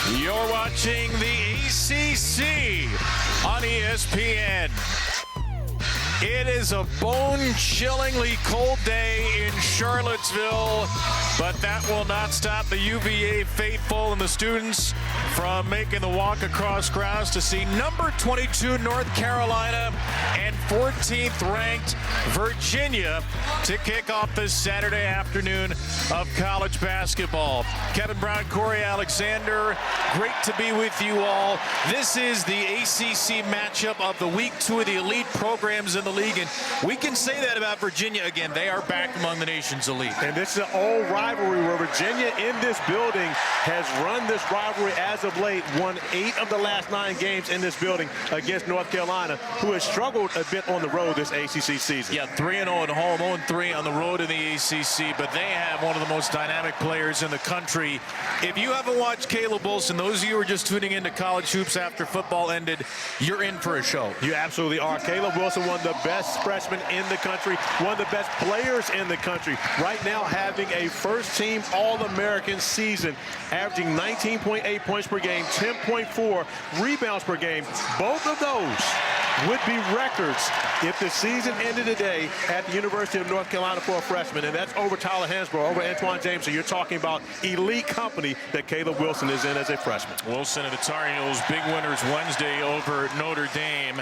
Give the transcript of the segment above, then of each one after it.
You're watching the ACC on ESPN. It is a bone-chillingly cold day in Charlottesville, but that will not stop the UVA faithful and the students from making the walk across grass to see number 22 North Carolina and 14th ranked Virginia to kick off this Saturday afternoon of college basketball. Kevin Brown, Corey Alexander, great to be with you all. This is the ACC matchup of the week, two of the elite programs in the league, and we can say that about Virginia again. They are back among the nation's elite. And this is an old rivalry where Virginia in this building has run this rivalry as of late, won 8 of the last 9 games in this building against North Carolina, who has struggled a bit on the road this ACC season. Yeah, 3-0 at home, 0-3 on the road in the ACC, but they have one of the most dynamic players in the country. If you haven't watched Caleb Wilson, those of you who are just tuning into college hoops after football ended, you're in for a show. You absolutely are. Caleb Wilson, one of the best freshmen in the country, one of the best players in the country. Right now having a first-team All-American season, averaging 19.8 points per game, 10.4 rebounds per game. Both of those would be records if the season ended today at the University of North Carolina for a freshman, and that's over Tyler Hansbrough, over Antoine James. So you're talking about elite company that Caleb Wilson is in as a freshman. Wilson and the Tar Heels, big winners Wednesday over Notre Dame.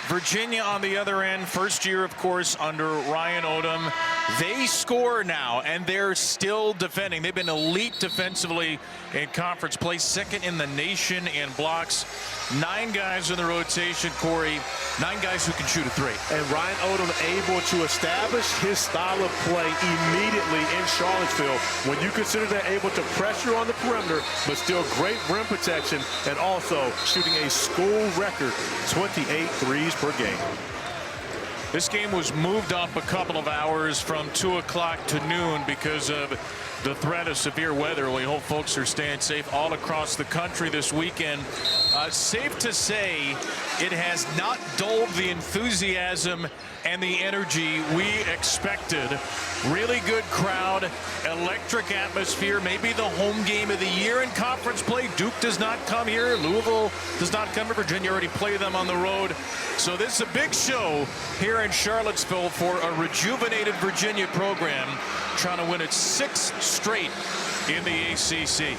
Virginia on the other end, first year, of course, under Ryan Odom. They score now, and they're still defending. They've been elite defensively in conference play, second in the nation in blocks. 9 guys in the rotation, Corey. 9 guys who can shoot a 3. And Ryan Odom able to establish his style of play immediately in Charlottesville when you consider they're able to pressure on the perimeter, but still great rim protection and also shooting a school record 28 threes per game. This game was moved up a couple of hours from 2 o'clock to noon because of the threat of severe weather. We hope folks are staying safe all across the country this weekend. Safe to say it has not dulled the enthusiasm and the energy we expected. Really good crowd, electric atmosphere, maybe the home game of the year in conference play. Duke does not come here. Louisville does not come to Virginia. Already play them on the road. So this is a big show here in Charlottesville for a rejuvenated Virginia program trying to win its 6th straight in the ACC.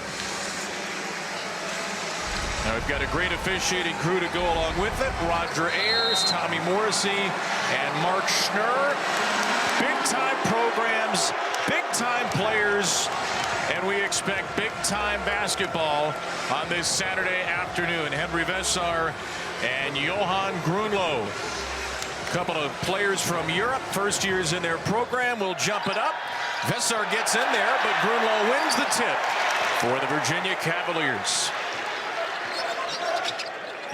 Now we've got a great officiating crew to go along with it. Roger Ayers, Tommy Morrissey, and Mark Schnurr. Big-time programs, big-time players, and we expect big-time basketball on this Saturday afternoon. Henry Vessar and Johan Grunlo. A couple of players from Europe, first years in their program, will jump it up. Vessar gets in there, but Grunlo wins the tip for the Virginia Cavaliers.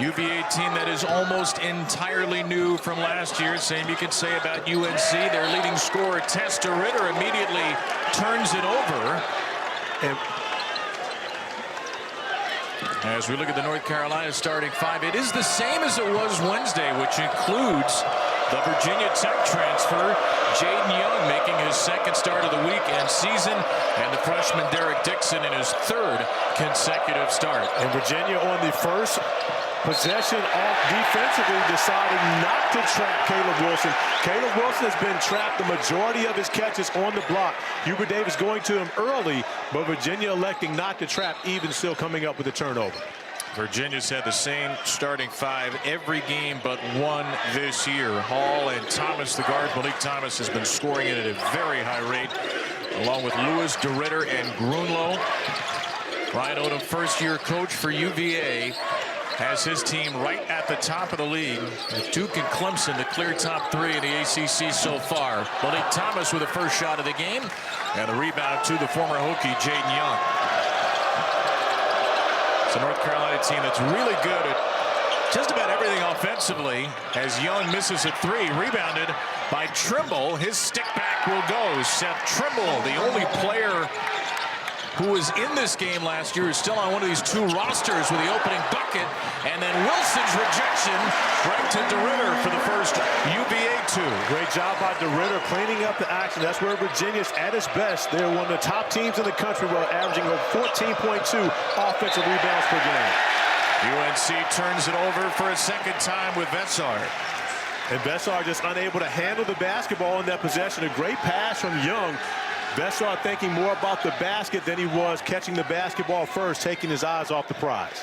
UVA team that is almost entirely new from last year. Same you could say about UNC. Their leading scorer, Testa Ritter, immediately turns it over. And as we look at the North Carolina starting 5, it is the same as it was Wednesday, which includes the Virginia Tech transfer, Jaden Young, making his 2nd start of the week and season, and the freshman Derek Dixon in his 3rd consecutive start. And Virginia on the first possession off defensively decided not to trap Caleb Wilson. Caleb Wilson has been trapped the majority of his catches on the block. Hubert Davis going to him early, but Virginia electing not to trap, even still coming up with a turnover. Virginia's had the same starting 5 every game but one this year. Hall and Thomas, the guard. Malik Thomas has been scoring it at a very high rate, along with Lewis, DeRitter, and Grunlo. Ryan Odom, first-year coach for UVA, has his team right at the top of the league. Duke and Clemson, the clear top 3 in the ACC so far. Malik Thomas with the first shot of the game, and the rebound to the former Hokie, Jaden Young. It's a North Carolina team that's really good at just about everything offensively, as Young misses at 3, rebounded by Trimble. His stick back will go. Seth Trimble, the only player who was in this game last year, is still on one of these two rosters with the opening bucket. And then Wilson's rejection right to DeRidder for the first UVA two. Great job by DeRidder cleaning up the action. That's where Virginia's at its best. They're one of the top teams in the country, while averaging over 14.2 offensive rebounds per game. UNC turns it over for a second time with Vessar. And Vessar just unable to handle the basketball in that possession. A great pass from Young. Vessar thinking more about the basket than he was catching the basketball first, taking his eyes off the prize.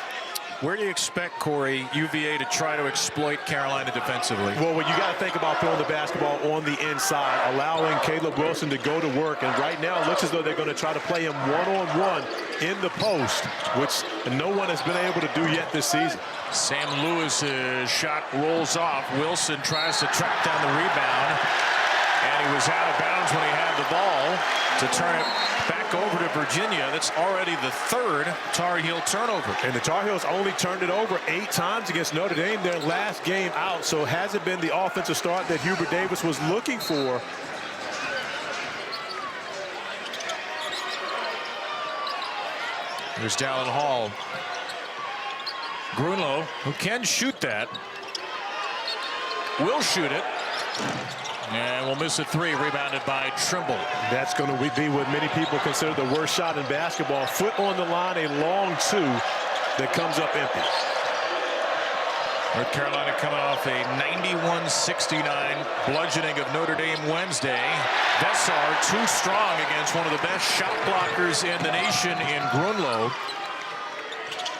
Where do you expect, Corey, UVA to try to exploit Carolina defensively? Well, you got to think about throwing the basketball on the inside, allowing Caleb Wilson to go to work. And right now, it looks as though they're going to try to play him one-on-one in the post, which no one has been able to do yet this season. Sam Lewis's shot rolls off. Wilson tries to track down the rebound, and he was out of bounds when he had the ball to turn it back over to Virginia. That's already the third Tar Heel turnover. And the Tar Heels only turned it over 8 times against Notre Dame their last game out, so it hasn't been the offensive start that Hubert Davis was looking for. Here's Dallin Hall. Grunlow, who can shoot that, will shoot it. And we'll miss a three, rebounded by Trimble. That's going to be what many people consider the worst shot in basketball. Foot on the line, a long two that comes up empty. North Carolina coming off a 91-69 bludgeoning of Notre Dame Wednesday. Vessar too strong against one of the best shot blockers in the nation in Grunlow.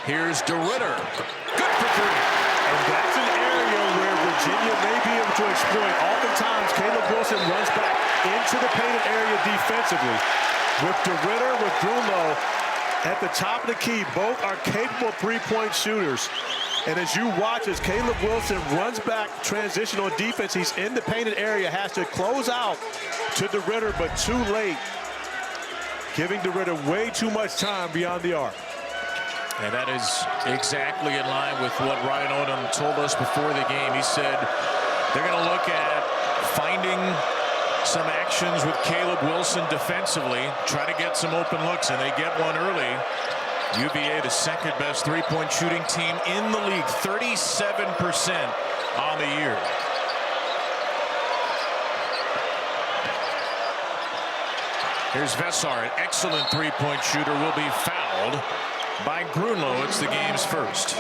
Here's DeRidder. Good for three. And that's an area where Virginia may be able to exploit. Oftentimes, Caleb Wilson runs back into the painted area defensively. With DeRidder, with Grunlow at the top of the key, both are capable three-point shooters. And as you watch, as Caleb Wilson runs back, transition on defense, he's in the painted area, has to close out to DeRidder, but too late, giving DeRidder way too much time beyond the arc. And that is exactly in line with what Ryan Odom told us before the game. He said they're going to look at finding some actions with Caleb Wilson defensively, try to get some open looks, and they get one early. UVA, the second best three-point shooting team in the league, 37% on the year. Here's Vessar, an excellent three-point shooter, will be fouled by Grunlow. It's the game's first.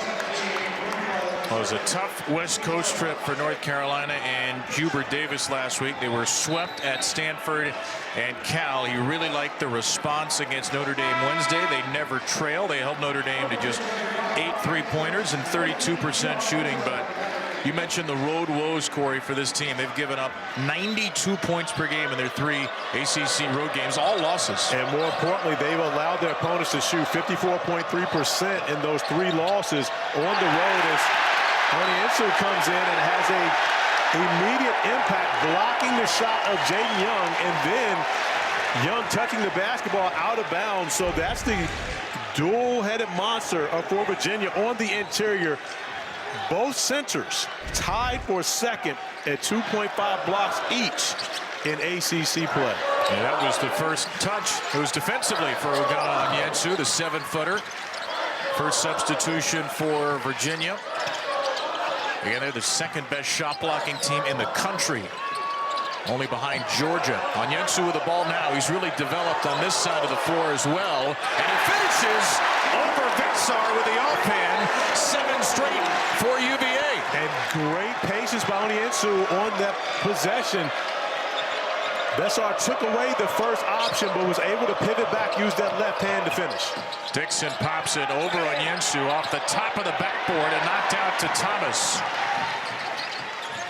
Well, it was a tough West Coast trip for North Carolina and Hubert Davis last week. They were swept at Stanford and Cal. He really liked the response against Notre Dame Wednesday. They never trail. They held Notre Dame to just 8 three-pointers and 32% shooting. But you mentioned the road woes, Corey, for this team. They've given up 92 points per game in their 3 ACC road games, all losses. And more importantly, they've allowed their opponents to shoot 54.3% in those 3 losses on the road, as Onyenso comes in and has a immediate impact, blocking the shot of Jaden Young, and then Young touching the basketball out of bounds. So that's the dual-headed monster for Virginia on the interior. Both centers tied for second at 2.5 blocks each in ACC play. And that was the first touch. It was defensively for Ogana Onyenso, the 7-footer. First substitution for Virginia. Again, they're the second best shot blocking team in the country, only behind Georgia. Onyenso with the ball now. He's really developed on this side of the floor as well. And he finishes over Vessar with the offhand. 7 straight for UVA. And great patience by Onyenso on that possession. Vessar took away the first option, but was able to pivot back, use that left hand to finish. Dixon pops it over Onyenso off the top of the backboard and knocked out to Thomas.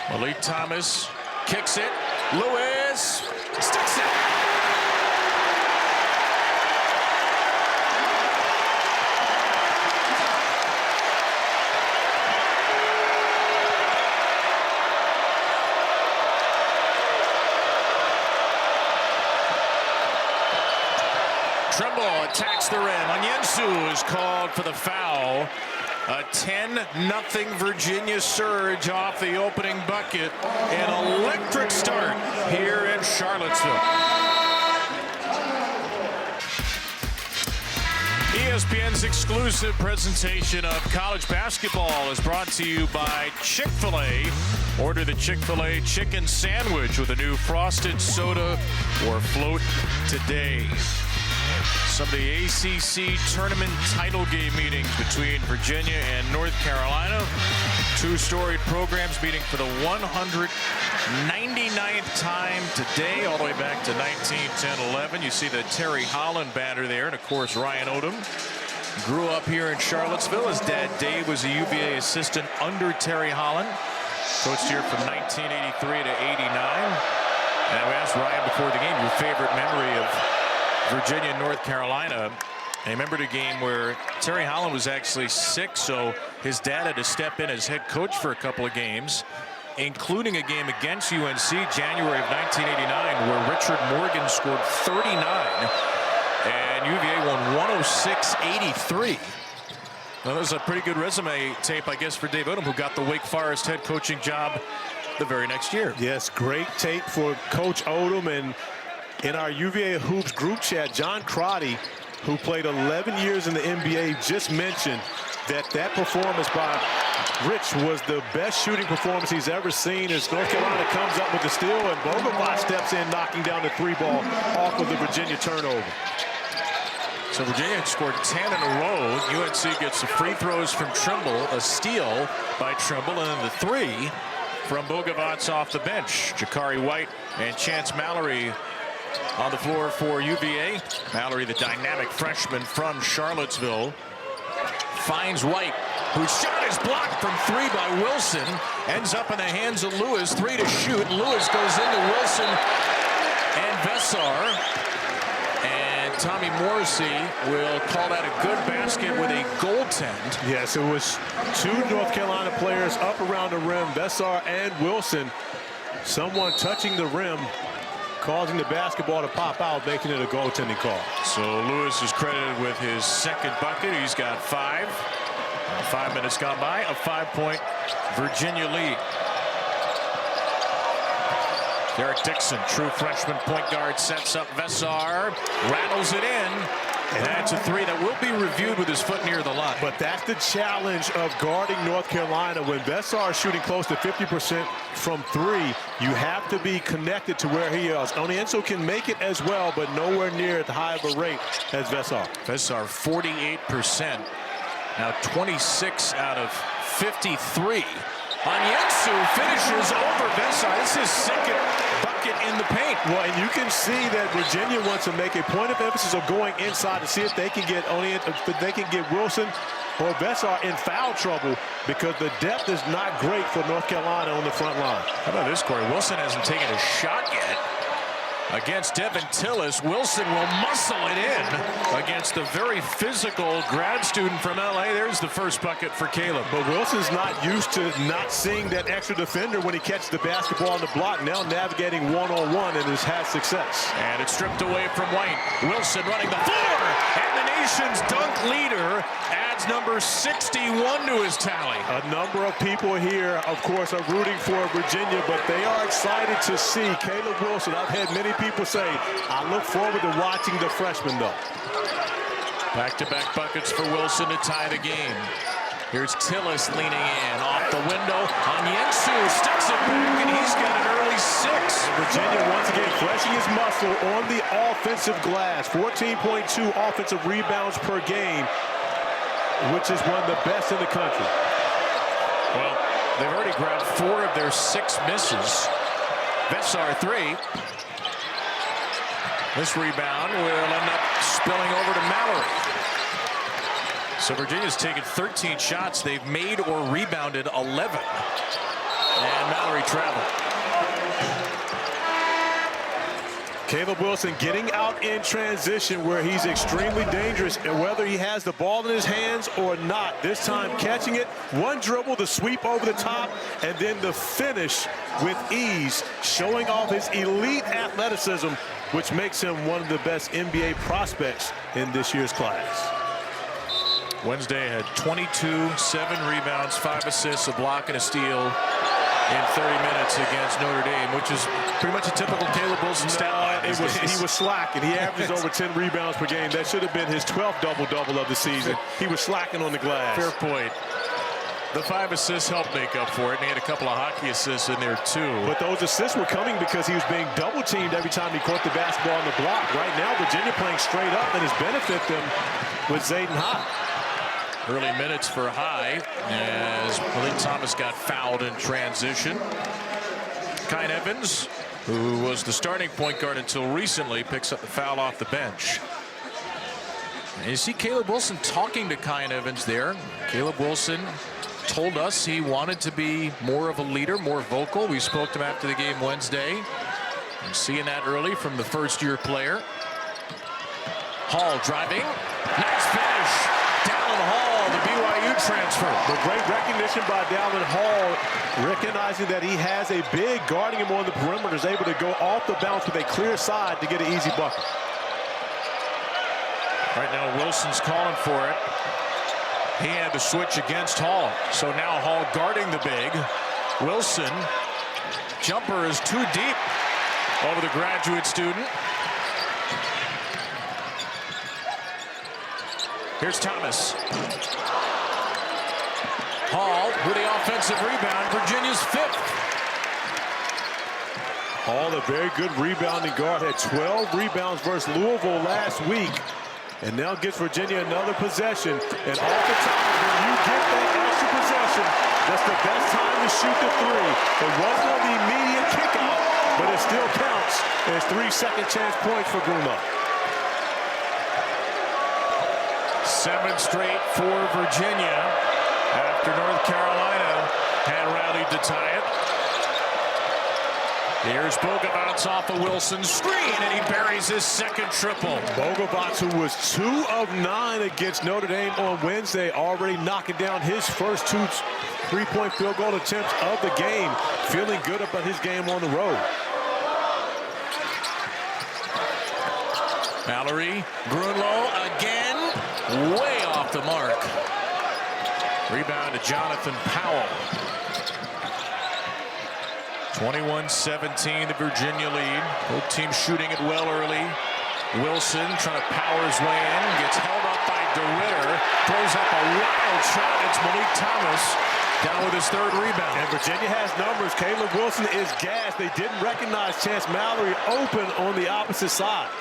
Malik Thomas kicks it. Lewis sticks it. Trimble attacks the rim. Onyenso is called for the foul. A 10-0 Virginia surge off the opening bucket. An electric start here in Charlottesville. ESPN's exclusive presentation of college basketball is brought to you by Chick-fil-A. Order the Chick-fil-A chicken sandwich with a new frosted soda or float today. Some of the ACC tournament title game meetings between Virginia and North Carolina. Two storied programs meeting for the 199th time today, all the way back to 1910-11. You see the Terry Holland banner there, and of course Ryan Odom grew up here in Charlottesville. His dad Dave was a UVA assistant under Terry Holland. Coached here from 1983 to 89. And we asked Ryan before the game, your favorite memory of Virginia and North Carolina. I remember the game where Terry Holland was actually sick, so his dad had to step in as head coach for a couple of games, including a game against UNC, January of 1989, where Richard Morgan scored 39, and UVA won 106-83. Well, that was a pretty good resume tape, I guess, for Dave Odom, who got the Wake Forest head coaching job the very next year. Yes, great tape for Coach Odom. And in our UVA Hoops group chat, John Crotty, who played 11 years in the NBA, just mentioned that performance by Rich was the best shooting performance he's ever seen, as North Carolina comes up with the steal and Bogovac steps in, knocking down the three ball off of the Virginia turnover. So Virginia had scored 10 in a row. UNC gets the free throws from Trimble, a steal by Trimble, and then the three from Bogovac off the bench. Jakari White and Chance Mallory on the floor for UVA. Mallory, the dynamic freshman from Charlottesville, finds White, whose shot is blocked from three by Wilson. Ends up in the hands of Lewis. Three to shoot. Lewis goes into Wilson and Vessar. And Tommy Morrissey will call that a good basket with a goaltend. Yes, it was two North Carolina players up around the rim, Vessar and Wilson. Someone touching the rim, causing the basketball to pop out, making it a goaltending call. So Lewis is credited with his second bucket. He's got 5. 5 minutes gone by. A 5-point Virginia lead. Derek Dixon, true freshman point guard, sets up Vessar, rattles it in. And that's a three that will be reviewed with his foot near the line. But that's the challenge of guarding North Carolina. When Vessar is shooting close to 50% from three, you have to be connected to where he is. Onyenso can make it as well, but nowhere near as high of a rate as Vessar. Vessar 48%. Now 26 out of 53. Onyenso finishes over Vessar. This is his second bucket in the paint. Well, and you can see that Virginia wants to make a point of emphasis of going inside to see if they can get Wilson or Vessar in foul trouble, because the depth is not great for North Carolina on the front line. How about this, Corey? Wilson hasn't taken a shot yet against Devin Tillis. Wilson will muscle it in against the very physical grad student from LA. There's the first bucket for Caleb. But Wilson's not used to not seeing that extra defender when he catches the basketball on the block. Now navigating one-on-one and has had success. And it's stripped away from White. Wilson running the floor, and the nation's dunk leader adds number 61 to his tally. A number of people here, of course, are rooting for Virginia, but they are excited to see Caleb Wilson. I've had many people say, I look forward to watching the freshman, though. Back-to-back buckets for Wilson to tie the game. Here's Tillis leaning in off the window. Onyenso sticks it back, and he's got an early 6. Virginia once again flexing his muscle on the offensive glass. 14.2 offensive rebounds per game, which is one of the best in the country. Well, they've already grabbed 4 of their 6 misses. Vessar 3. This rebound will end up spilling over to Mallory. So Virginia's taken 13 shots. They've made or rebounded 11. And Mallory traveled. Caleb Wilson getting out in transition where he's extremely dangerous, and whether he has the ball in his hands or not, this time catching it, one dribble, the sweep over the top, and then the finish with ease, showing off his elite athleticism, which makes him one of the best NBA prospects in this year's class. Wednesday had 22, 7 rebounds, 5 assists, a block, and a steal. in 30 minutes against Notre Dame, which is pretty much a typical Caleb Wilson stat line. He was slacking. He averages over 10 rebounds per game. That should have been his 12th double-double of the season. He was slacking on the glass. Fair point. The 5 assists helped make up for it, and he had a couple of hockey assists in there, too. But those assists were coming because he was being double-teamed every time he caught the basketball on the block. Right now, Virginia playing straight up and has benefited them with Zayden High. Early minutes for High as Malik Thomas got fouled in transition. Kyle Evans, who was the starting point guard until recently, picks up the foul off the bench. And you see Caleb Wilson talking to Kyle Evans there. Caleb Wilson told us he wanted to be more of a leader, more vocal. We spoke to him after the game Wednesday. I'm seeing that early from the first-year player. Hall driving. Nice finish. Dallin Hall, the BYU transfer. The great recognition by Dallin Hall, recognizing that he has a big guarding him on the perimeter, is able to go off the bounce with a clear side to get an easy bucket. Right now, Wilson's calling for it. He had to switch against Hall. So now Hall guarding the big. Wilson, jumper is too deep over the graduate student. Here's Thomas. Hall with the offensive rebound, Virginia's 5th. Hall, a very good rebounding guard, had 12 rebounds versus Louisville last week. And now gets Virginia another possession. And oftentimes when you get that extra possession, that's the best time to shoot the 3. It wasn't on the immediate kick out, but it still counts. There's 3 second chance points for Grunlow. 7 straight for Virginia after North Carolina had rallied to tie it. Here's Bogovac off of Wilson's screen, and he buries his second triple. Bogovac, who was 2 of 9 against Notre Dame on Wednesday, already knocking down his first 2 3-point field goal attempts of the game. Feeling good about his game on the road. Mallory, Grunlow again, way off the mark. Rebound to Jonathan Powell. 21-17, the Virginia lead. Both teams shooting it well early. Wilson trying to power his way in, gets held up by DeRitter, throws up a wild shot. It's Malik Thomas down with his 3rd rebound. And Virginia has numbers. Caleb Wilson is gassed. They didn't recognize Chance Mallory open on the opposite side.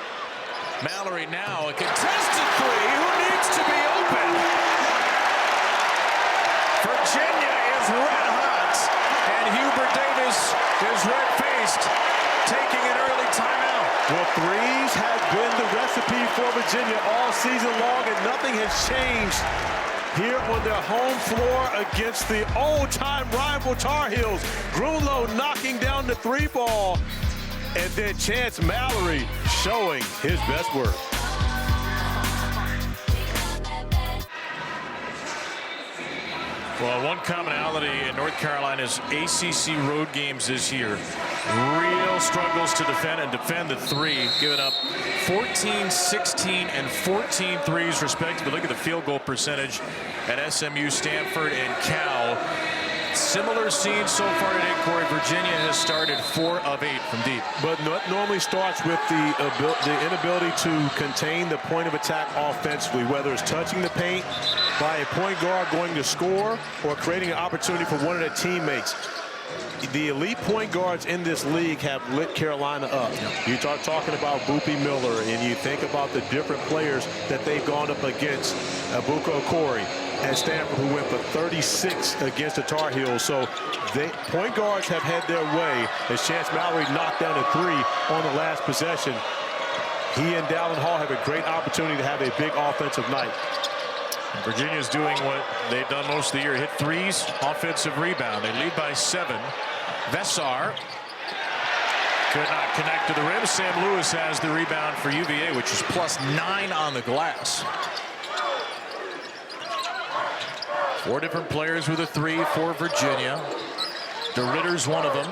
Mallory now a contested 3. Who needs to be open? Virginia is red hot, and Hubert Davis is red-faced, taking an early timeout. Well, threes have been the recipe for Virginia all season long, and nothing has changed here on their home floor against the old-time rival Tar Heels. Grunlow knocking down the 3 ball, and then Chance Mallory showing his best work. Well, one commonality in North Carolina's ACC road games this year. Real struggles to defend the 3, giving up 14, 16, and 14 threes respectively. Look at the field goal percentage at SMU, Stanford, and Cal. Similar scene so far today, Corey. Virginia has started 4 of 8 from deep. But it normally starts with the inability to contain the point of attack offensively, whether it's touching the paint by a point guard going to score or creating an opportunity for one of their teammates. The elite point guards in this league have lit Carolina up. You start talking about Boopie Miller, and you think about the different players that they've gone up against. Abuko Corey at Stanford, who went for 36 against the Tar Heels. So point guards have had their way as Chance Mallory knocked down a 3 on the last possession. He and Dallin Hall have a great opportunity to have a big offensive night. Virginia's doing what they've done most of the year, hit 3s, offensive rebound. They lead by 7. Vessar could not connect to the rim. Sam Lewis has the rebound for UVA, which is +9 on the glass. 4 different players with a 3 for Virginia. DeRitter's one of them.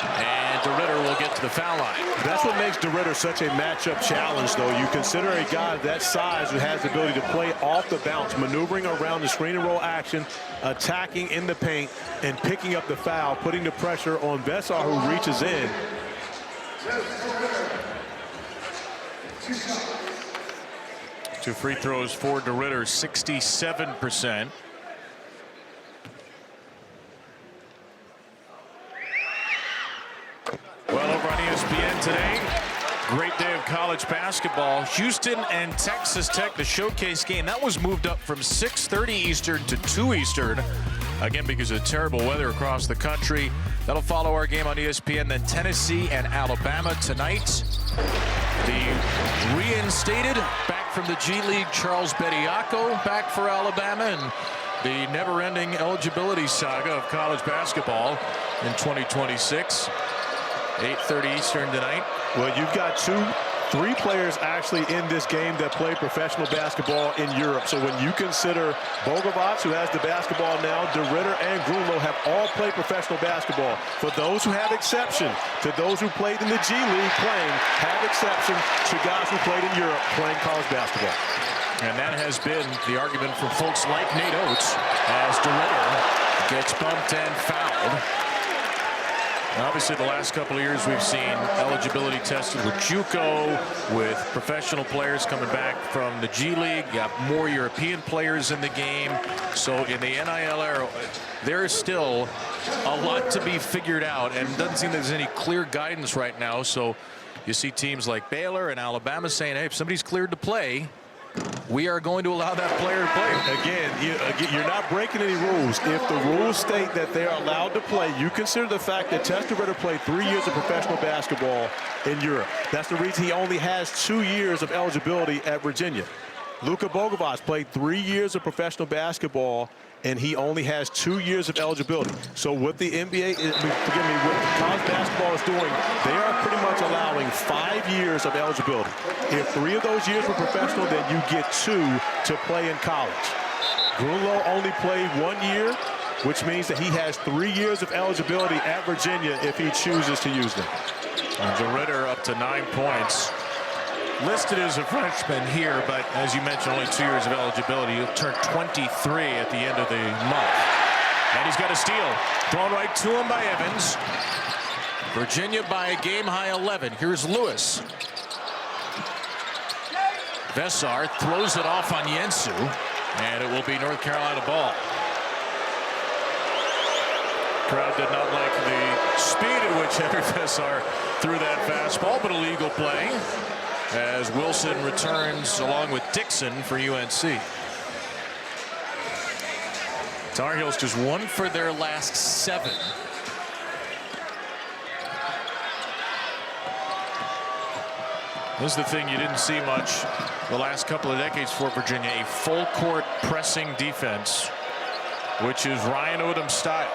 And DeRidder will get to the foul line. That's what makes DeRidder such a matchup challenge, though. You consider a guy of that size who has the ability to play off the bounce, maneuvering around the screen and roll action, attacking in the paint, and picking up the foul, putting the pressure on Vesar, who reaches in. Two free throws for DeRidder, 67%. Well, over on ESPN today, great day of college basketball. Houston and Texas Tech, the showcase game, that was moved up from 6:30 Eastern to 2 Eastern. Again, because of terrible weather across the country. That'll follow our game on ESPN. Then Tennessee and Alabama tonight. The reinstated, back from the G League, Charles Bediako, back for Alabama. And the never-ending eligibility saga of college basketball in 2026. 8:30 Eastern tonight. Well, you've got 3 players actually in this game that play professional basketball in Europe. So when you consider Bogovac, who has the basketball now, DeRidder and Grunlow have all played professional basketball. For those who have exception to those who played in the G League playing, have exception to guys who played in Europe playing college basketball. And that has been the argument from folks like Nate Oates as DeRidder gets bumped and fouled. Obviously, the last couple of years we've seen eligibility tested with JUCO, with professional players coming back from the G League. You got more European players in the game. So in the NIL era, there is still a lot to be figured out, and it doesn't seem there's any clear guidance right now. So you see teams like Baylor and Alabama saying, hey, if somebody's cleared to play, we are going to allow that player to play. Again, you're not breaking any rules. If the rules state that they're allowed to play, you consider the fact that Tess DeRidder played 3 years of professional basketball in Europe. That's the reason he only has 2 years of eligibility at Virginia. Luka Bogovac played 3 years of professional basketball, and he only has 2 years of eligibility. So what the NBA, what college basketball is doing, they are pretty much allowing 5 years of eligibility. If 3 of those years were professional, then you get 2 to play in college. Grunlow only played 1 year, which means that he has 3 years of eligibility at Virginia if he chooses to use them. DeRidder up to 9 points. Listed as a freshman here, but as you mentioned, only 2 years of eligibility. He'll turn 23 at the end of the month. And he's got a steal. Thrown right to him by Evans. Virginia by a game-high 11. Here's Lewis. Vesar throws it off on Yensu, and it will be North Carolina ball. Crowd did not like the speed at which Henry Vesar threw that fastball, but a legal play, as Wilson returns along with Dixon for UNC. Tar Heels just 1 for their last 7. This is the thing you didn't see much the last couple of decades for Virginia, a full court pressing defense, which is Ryan Odom's style.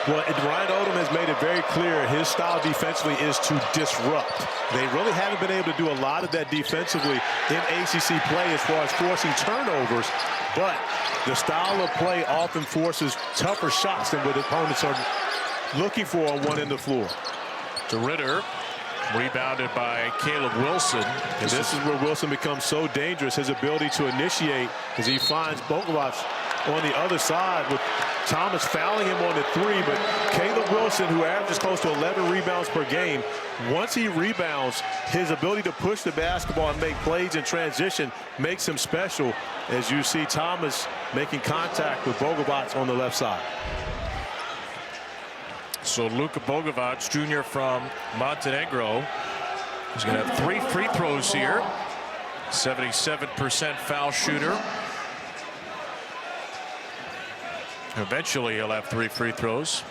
Well, Ryan Odom has made it very clear his style defensively is to disrupt. They really haven't been able to do a lot of that defensively in ACC play as far as forcing turnovers, but the style of play often forces tougher shots than what opponents are looking for on one end of the floor. DeRidder rebounded by Caleb Wilson. And this is where Wilson becomes so dangerous, his ability to initiate as he finds Bogovac on the other side with Thomas fouling him on the 3, but Caleb Wilson, who averages close to 11 rebounds per game, once he rebounds, his ability to push the basketball and make plays in transition makes him special, as you see Thomas making contact with Bogovac on the left side. So Luka Bogovac, junior from Montenegro, is going to have 3 free throws here. 77% foul shooter. Eventually he'll have 3 free throws.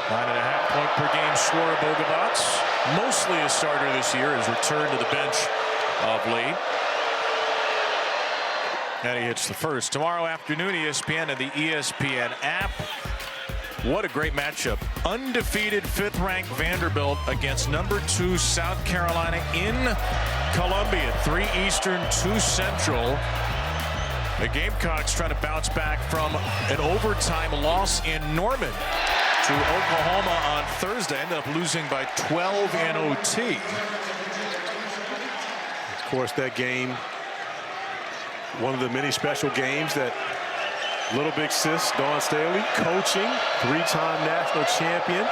.5 point per game scorer Bogovac. Mostly a starter this year, has returned to the bench of late. And he hits the first. Tomorrow afternoon, ESPN and the ESPN app. What a great matchup. Undefeated 5th-ranked Vanderbilt against number 2 South Carolina in Columbia. 3 Eastern, 2 Central. The Gamecocks trying to bounce back from an overtime loss in Norman to Oklahoma on Thursday. Ended up losing by 12 in OT. Of course, that game, one of the many special games that Little Big Sis Dawn Staley, coaching, 3-time national champion,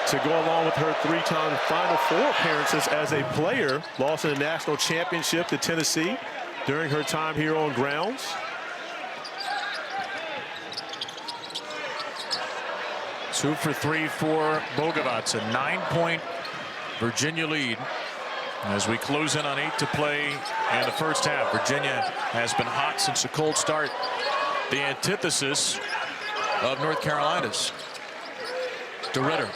to go along with her 3-time Final Four appearances as a player, lost in the national championship to Tennessee during her time here on grounds. Two for 3 for Bogovac. A 9-point Virginia lead. As we close in on 8 to play in the first half. Virginia has been hot since a cold start. The antithesis of North Carolina's. DeRidder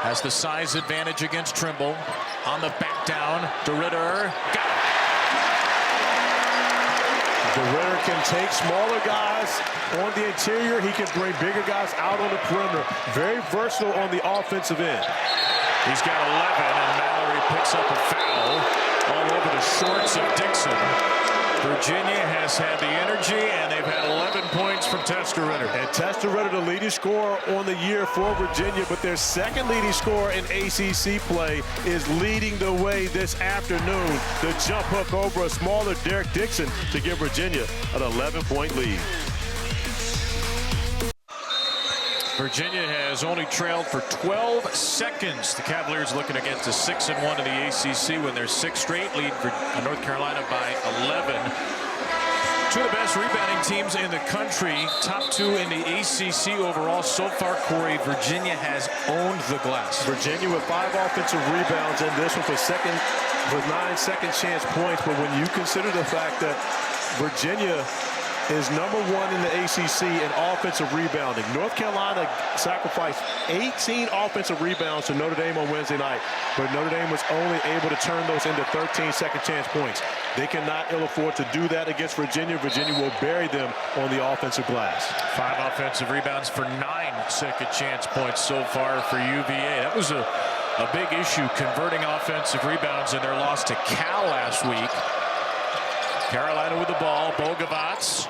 has the size advantage against Trimble. On the back down, DeRidder got it. DeRidder can take smaller guys on the interior. He can bring bigger guys out on the perimeter. Very versatile on the offensive end. He's got 11, and Mallory picks up a foul all over the shorts of Dixon. Virginia has had the energy, and they've had 11 points from Tess DeRidder. And Tess DeRidder, the leading scorer on the year for Virginia, but their second leading scorer in ACC play is leading the way this afternoon. The jump hook over a smaller Derek Dixon to give Virginia an 11-point lead. Virginia has only trailed for 12 seconds. The Cavaliers looking to get to 6-1 in the ACC when their 6th straight lead for North Carolina by 11. Two of the best rebounding teams in the country. Top 2 in the ACC overall so far. Corey, Virginia has owned the glass. Virginia with 5 offensive rebounds, and this one for 9 second chance points. But when you consider the fact that Virginia is number 1 in the ACC in offensive rebounding. North Carolina sacrificed 18 offensive rebounds to Notre Dame on Wednesday night, but Notre Dame was only able to turn those into 13 second chance points. They cannot ill afford to do that against Virginia. Virginia will bury them on the offensive glass. 5 offensive rebounds for 9 second chance points so far for UVA. That was a big issue, converting offensive rebounds in their loss to Cal last week. Carolina with the ball. Bogovac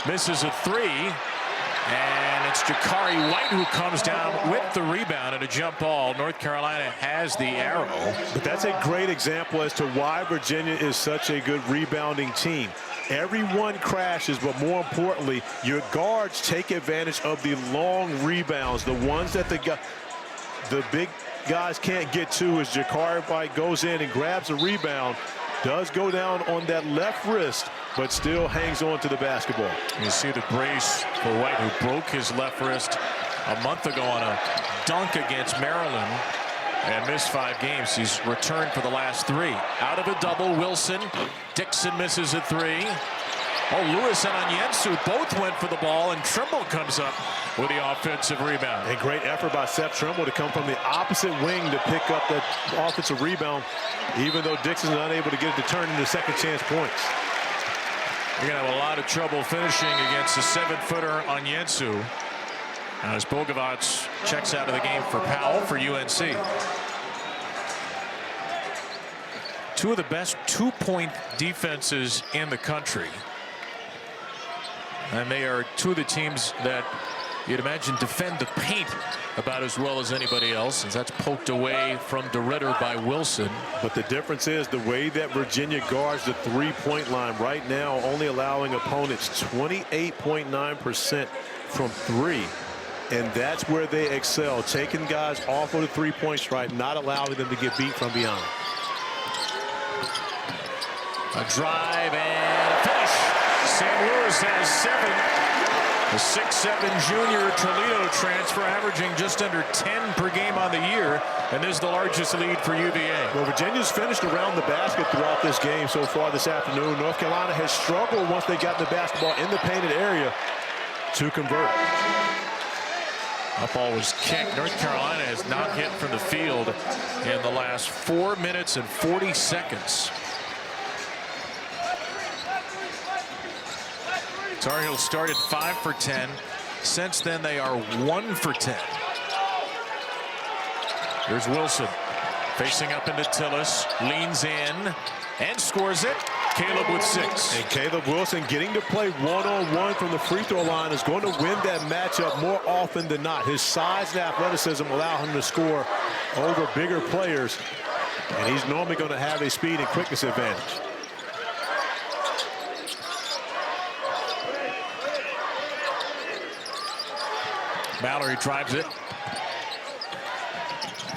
misses a 3. And it's Jakari White who comes down with the rebound and a jump ball. North Carolina has the arrow. But that's a great example as to why Virginia is such a good rebounding team. Everyone crashes, but more importantly, your guards take advantage of the long rebounds, the ones that the big guys can't get to. As Jakari White goes in and grabs a rebound, does go down on that left wrist, but still hangs on to the basketball. You see the brace for White, who broke his left wrist a month ago on a dunk against Maryland and missed 5 games. He's returned for the last 3. Out of a double, Wilson. Dixon misses a 3. Oh, Lewis and Onyensu both went for the ball, and Trimble comes up with the offensive rebound. A great effort by Seth Trimble to come from the opposite wing to pick up that offensive rebound, even though Dixon's unable to get it to turn into second chance points. You're going to have a lot of trouble finishing against a 7-footer Onyensu. As Bogovac checks out of the game for Powell for UNC. Two of the best 2-point defenses in the country. And they are 2 of the teams that you'd imagine defend the paint about as well as anybody else, as that's poked away from DeRidder by Wilson. But the difference is the way that Virginia guards the 3-point line right now, only allowing opponents 28.9% from 3. And that's where they excel, taking guys off of the 3-point stripe, not allowing them to get beat from beyond. A drive and a finish. St. Louis has 7. The 6'7" junior Toledo transfer averaging just under 10 per game on the year, and this is the largest lead for UVA. Well, Virginia's finished around the basket throughout this game so far this afternoon. North Carolina has struggled once they got the basketball in the painted area to convert. That ball was kicked. North Carolina has not hit from the field in the last 4 minutes and 40 seconds. Tar Heels started 5 for 10. Since then, they are 1 for 10. Here's Wilson facing up into Tillis, leans in and scores it. Caleb with 6. And Caleb Wilson getting to play one-on-one from the free throw line is going to win that matchup more often than not. His size and athleticism allow him to score over bigger players, and he's normally going to have a speed and quickness advantage. Mallory drives it.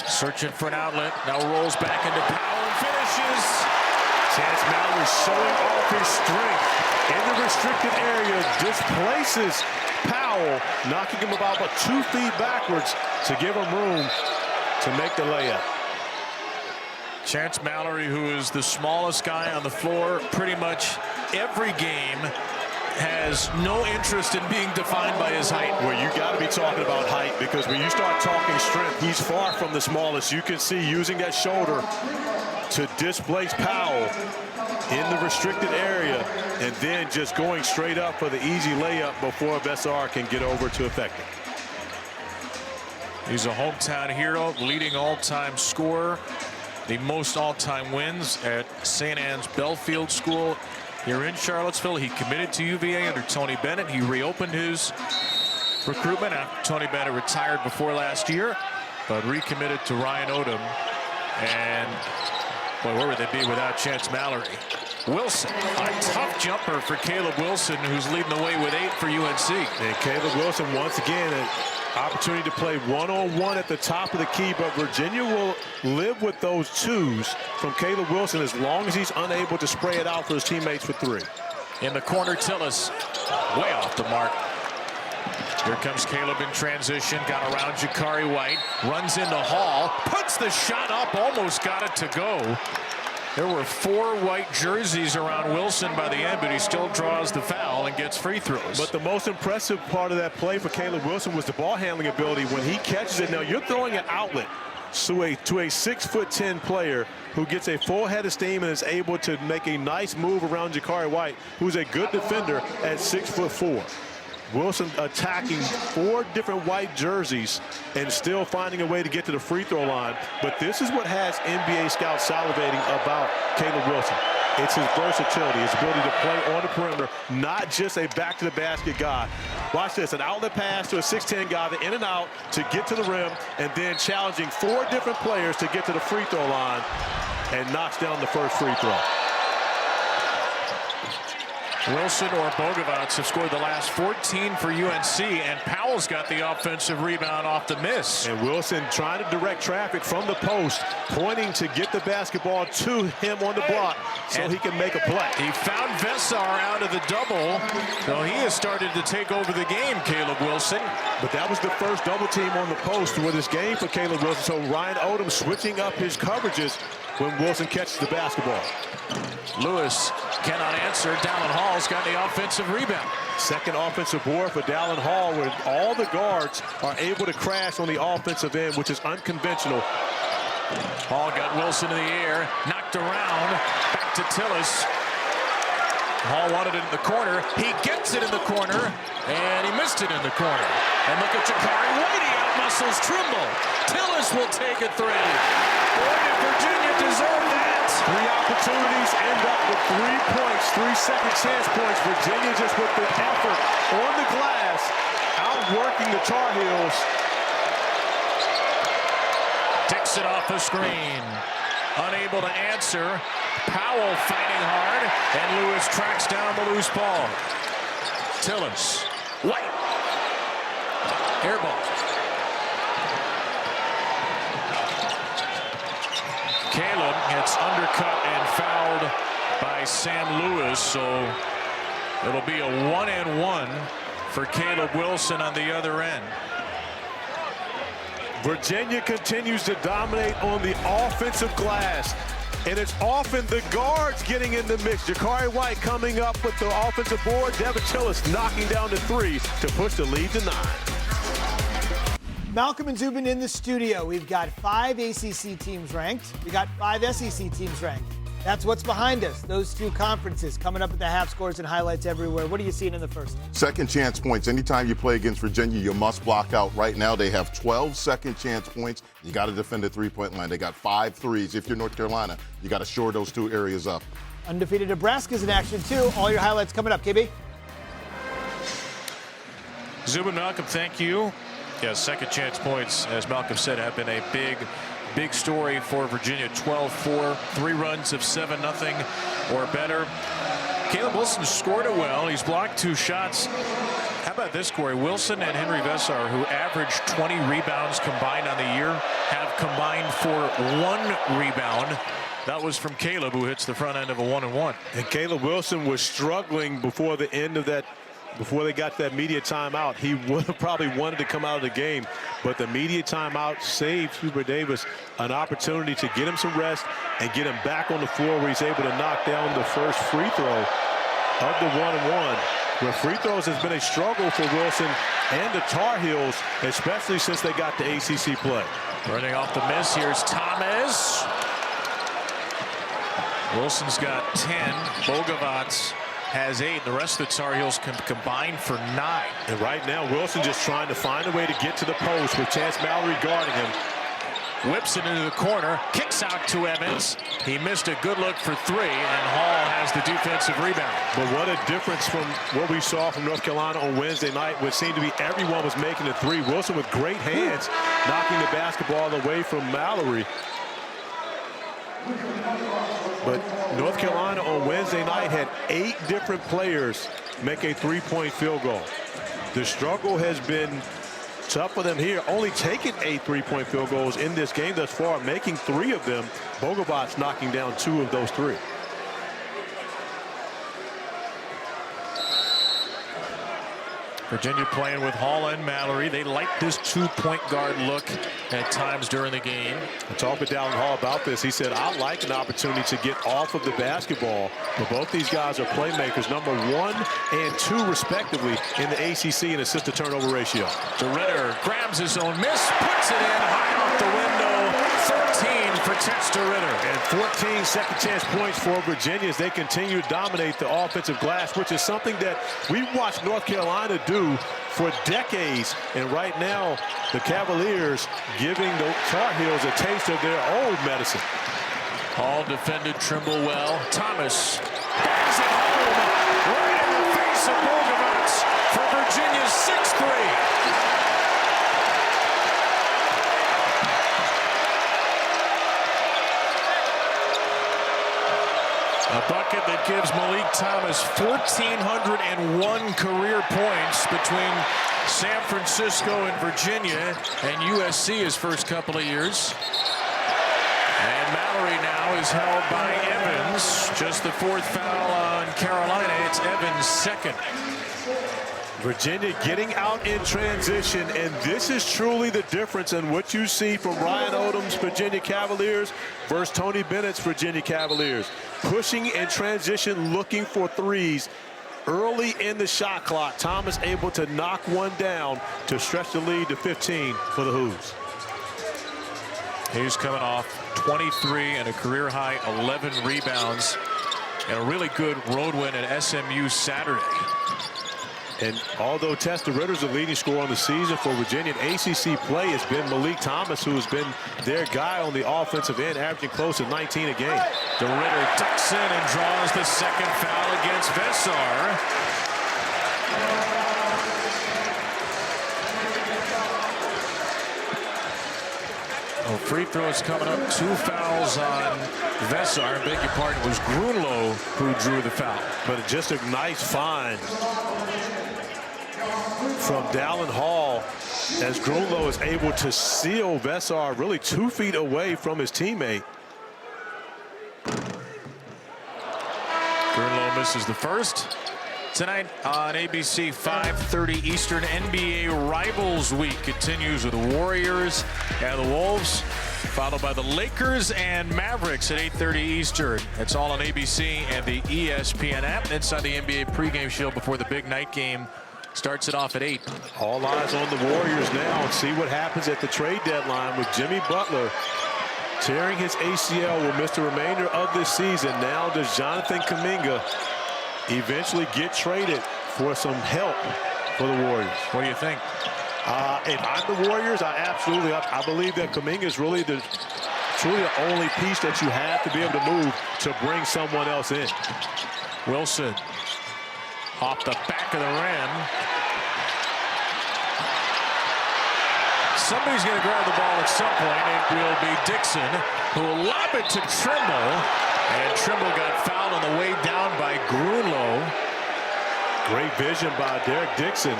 Searching for an outlet. Now rolls back into Powell and finishes. Chance Mallory showing off his strength in the restricted area. Displaces Powell, knocking him about 2 feet backwards to give him room to make the layup. Chance Mallory, who is the smallest guy on the floor pretty much every game, has no interest in being defined by his height. Well, you got to be talking about height, because when you start talking strength, he's far from the smallest. You can see using that shoulder to displace Powell in the restricted area, and then just going straight up for the easy layup before Besar can get over to effective. He's a hometown hero, leading all-time scorer, the most all-time wins at St. Anne's Belfield School here in Charlottesville. He committed to UVA under Tony Bennett. He reopened his recruitment after Tony Bennett retired before last year, but recommitted to Ryan Odom. And boy, where would they be without Chance Mallory? Wilson, a tough jumper for Caleb Wilson, who's leading the way with 8 for UNC. And Caleb Wilson, once again, an opportunity to play one-on-one at the top of the key, but Virginia will live with those twos from Caleb Wilson as long as he's unable to spray it out for his teammates for 3. In the corner, Tillis, way off the mark. Here comes Caleb in transition, got around Jakari White, runs into Hall, puts the shot up, almost got it to go. There were 4 white jerseys around Wilson by the end, but he still draws the foul and gets free throws. But the most impressive part of that play for Caleb Wilson was the ball handling ability when he catches it. Now, you're throwing an outlet to a 6'10" player who gets a full head of steam and is able to make a nice move around Jakari White, who's a good defender at 6'4". Wilson attacking 4 different white jerseys and still finding a way to get to the free throw line. But this is what has NBA scouts salivating about Caleb Wilson. It's his versatility, his ability to play on the perimeter, not just a back-to-the-basket guy. Watch this, an outlet pass to a 6'10" guy, the in and out to get to the rim, and then challenging 4 different players to get to the free throw line, and knocks down the first free throw. Wilson or Bogovats have scored the last 14 for UNC, and Powell's got the offensive rebound off the miss. And Wilson trying to direct traffic from the post, pointing to get the basketball to him on the block so he can make a play. He found Vesar out of the double, so he has started to take over the game, Caleb Wilson. But that was the first double team on the post with this game for Caleb Wilson, so Ryan Odom switching up his coverages when Wilson catches the basketball. Lewis cannot answer. Dallin Hall's got the offensive rebound. Second offensive board for Dallin Hall, where all the guards are able to crash on the offensive end, which is unconventional. Hall got Wilson in the air, knocked around, back to Tillis. Hall wanted it in the corner. He gets it in the corner, and he missed it in the corner. And look at Jakari White, he outmuscles Trimble. Tillis will take a 3. Boy, did Virginia deserve that. 3 opportunities, end up with 3 points, 3 second chance points. Virginia just with the effort on the glass, outworking the Tar Heels. Takes it off the screen. Unable to answer. Powell fighting hard, and Lewis tracks down the loose ball. Tillis. White. Air ball. Caleb gets undercut and fouled by Sam Lewis, so it'll be a 1-and-1 for Caleb Wilson on the other end. Virginia continues to dominate on the offensive glass, and it's often the guards getting in the mix. Jakari White coming up with the offensive board. Devin Tillis knocking down the 3 to push the lead to 9. Malcolm and Zubin in the studio. We've got 5 ACC teams ranked. We got 5 SEC teams ranked. That's what's behind us. Those two conferences coming up at the half, scores and highlights everywhere. What are you seeing in the first? Second chance points. Anytime you play against Virginia, you must block out. Right now, they have 12 second chance points. You got to defend the three-point line. They got 5 threes. If you're North Carolina, you got to shore those two areas up. Undefeated Nebraska's in action, too. All your highlights coming up. KB? Zubin, Malcolm, thank you. Yeah, second chance points, as Malcolm said, have been a big story for Virginia. 12-4, 3 runs of 7-0 or better. Caleb Wilson scored it well. He's blocked 2 shots. How about this, Corey? Wilson and Henry Vesar, who averaged 20 rebounds combined on the year, have combined for 1 rebound. That was from Caleb, who hits the front end of a 1-and-1. And Caleb Wilson was struggling before the end of that. Before they got that media timeout, he would have probably wanted to come out of the game, but the media timeout saved Hubert Davis an opportunity to get him some rest and get him back on the floor where he's able to knock down the first free throw of the 1-and-1. Where free throws has been a struggle for Wilson and the Tar Heels, especially since they got to ACC play. Running off the miss, here's Thomas. Wilson's got 10. Bogavats has 8. The rest of the Tar Heels can combine for 9. And right now, Wilson just trying to find a way to get to the post with Chance Mallory guarding him. Whips it into the corner, kicks out to Evans. He missed a good look for 3, and Hall has the defensive rebound. But what a difference from what we saw from North Carolina on Wednesday night, which seemed to be everyone was making a 3. Wilson with great hands, knocking the basketball away from Mallory. But North Carolina on Wednesday night had 8 different players make a 3-point field goal. The struggle has been tough for them here, only taking 8 3-point field goals in this game thus far, making 3 of them. Bogavats knocking down 2 of those 3. Virginia playing with Hall and Mallory. They like this 2-point guard look at times during the game. I talked with Dallin Hall about this. He said, I like an opportunity to get off of the basketball. But both these guys are playmakers, number 1 and 2 respectively in the ACC in assist to turnover ratio. DeRidder grabs his own miss, puts it in high off the window. 13 protects DeRidder. And 14 second chance points for Virginia as they continue to dominate the offensive glass, which is something that we've watched North Carolina do for decades. And right now, the Cavaliers giving the Tar Heels a taste of their old medicine. Hall defended Trimble well. Thomas bangs it home right in the face of Bogavats for Virginia's 6th 3. A bucket that gives Malik Thomas 1,401 career points between San Francisco and Virginia and USC his first couple of years. And Mallory now is held by Evans. Just the 4th foul on Carolina. It's Evans' 2nd. Virginia getting out in transition, and this is truly the difference in what you see from Ryan Odom's Virginia Cavaliers versus Tony Bennett's Virginia Cavaliers. Pushing in transition, looking for 3s. Early in the shot clock, Thomas able to knock one down to stretch the lead to 15 for the Hoos. He's coming off 23 and a career-high 11 rebounds and a really good road win at SMU Saturday. And although Tessa DeRidder's the leading scorer on the season for Virginia, in ACC play has been Malik Thomas, who has been their guy on the offensive end, averaging close to 19 a game. DeRidder ducks in and draws the 2nd foul against Vesar. Well, free throws coming up. 2 fouls on Vesar. I beg your pardon, it was Grunlow who drew the foul. But just a nice find from Dallin Hall as Grunlow is able to seal Vesar really 2 feet away from his teammate. Grunlow misses the first. Tonight on ABC, 5:30 Eastern, NBA Rivals Week continues with the Warriors and the Wolves, followed by the Lakers and Mavericks at 8:30 Eastern. It's all on ABC and the ESPN app. Inside the NBA pregame show before the big night game starts it off at 8. All eyes on the Warriors now and see what happens at the trade deadline with Jimmy Butler tearing his ACL, will miss the remainder of this season. Now does Jonathan Kuminga eventually get traded for some help for the Warriors? What do you think? If I'm the Warriors, I believe that Kuminga is really truly the only piece that you have to be able to move to bring someone else in. Wilson off the back of the rim. Somebody's going to grab the ball at some point. It will be Dixon, who will lob it to Trimble. And Trimble got fouled on the way down by Grunlow. Great vision by Derek Dixon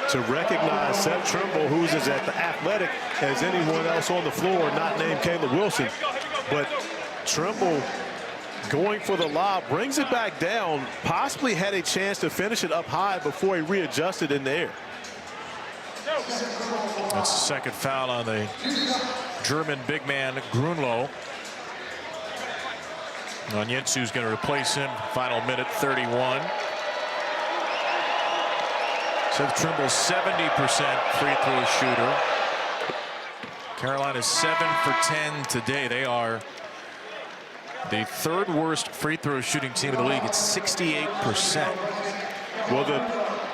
to recognize Seth Trimble, who's as athletic as anyone else on the floor, not named Caleb Wilson. But Trimble going for the lob, brings it back down, possibly had a chance to finish it up high before he readjusted in the air. That's the second foul on the German big man Grunlow. Onyensu's going to replace him. Final minute 31. Seth Trimble 70% free throw shooter. Carolina's 7 for 10 today. They are the third worst free throw shooting team in the league. It's 68%. Well, the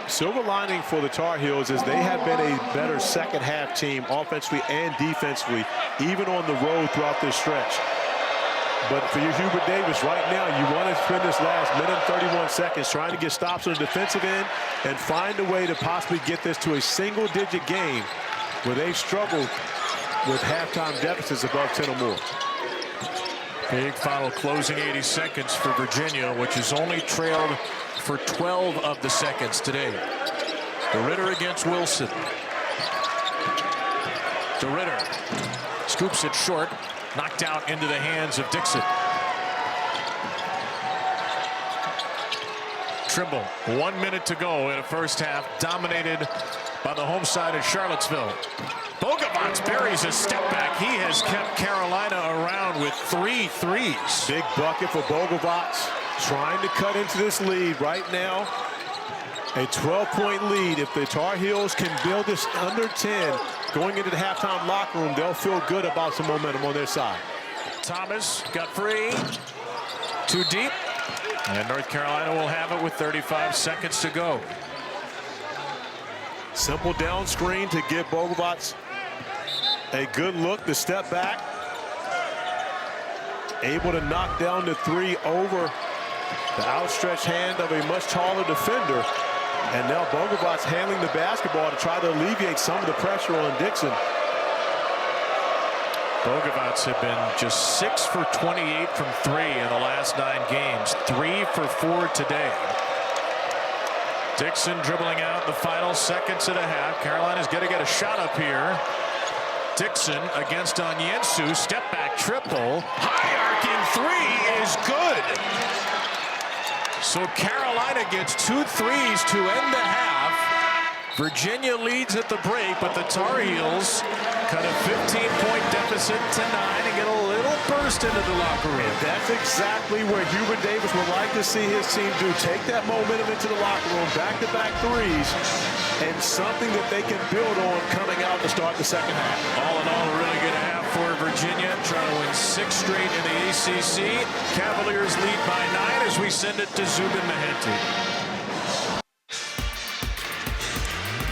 silver lining for the Tar Heels is they have been a better second half team offensively and defensively, even on the road throughout this stretch. But for your Hubert Davis right now, you want to spend this last minute and 31 seconds trying to get stops on the defensive end and find a way to possibly get this to a single-digit game where they've struggled with halftime deficits above 10 or more. Big final closing 80 seconds for Virginia, which has only trailed for 12 of the seconds today. DeRidder against Wilson. DeRidder scoops it short, knocked out into the hands of Dixon. Trimble, 1 minute to go in a first half, dominated by the home side of Charlottesville. Bogovac buries a step back. He has kept Carolina around with 3 threes. Big bucket for Bogovac, trying to cut into this lead right now. A 12-point lead. If the Tar Heels can build this under 10 going into the halftime locker room, they'll feel good about some momentum on their side. Thomas got free. Too deep. And North Carolina will have it with 35 seconds to go. Simple down screen to give Bogovac a good look, the step back. Able to knock down the 3 over the outstretched hand of a much taller defender. And now Bogovac handling the basketball to try to alleviate some of the pressure on Dixon. Bogovac have been just 6 for 28 from 3 in the last 9 games. 3 for 4 today. Dixon dribbling out the final seconds of the half. Carolina's going to get a shot up here. Dixon against Onyensu. Step back triple. High arcing 3 is good. So Carolina gets 2 threes to end the half. Virginia leads at the break, but the Tar Heels cut a 15-point deficit to 9 and get a little burst into the locker room. And that's exactly where Hubert Davis would like to see his team do. Take that momentum into the locker room, back-to-back threes, and something that they can build on coming out to start the second half. All in all, a really good half for Virginia, trying to win 6 straight in the ACC. Cavaliers lead by 9 as we send it to Zubin Mehenti.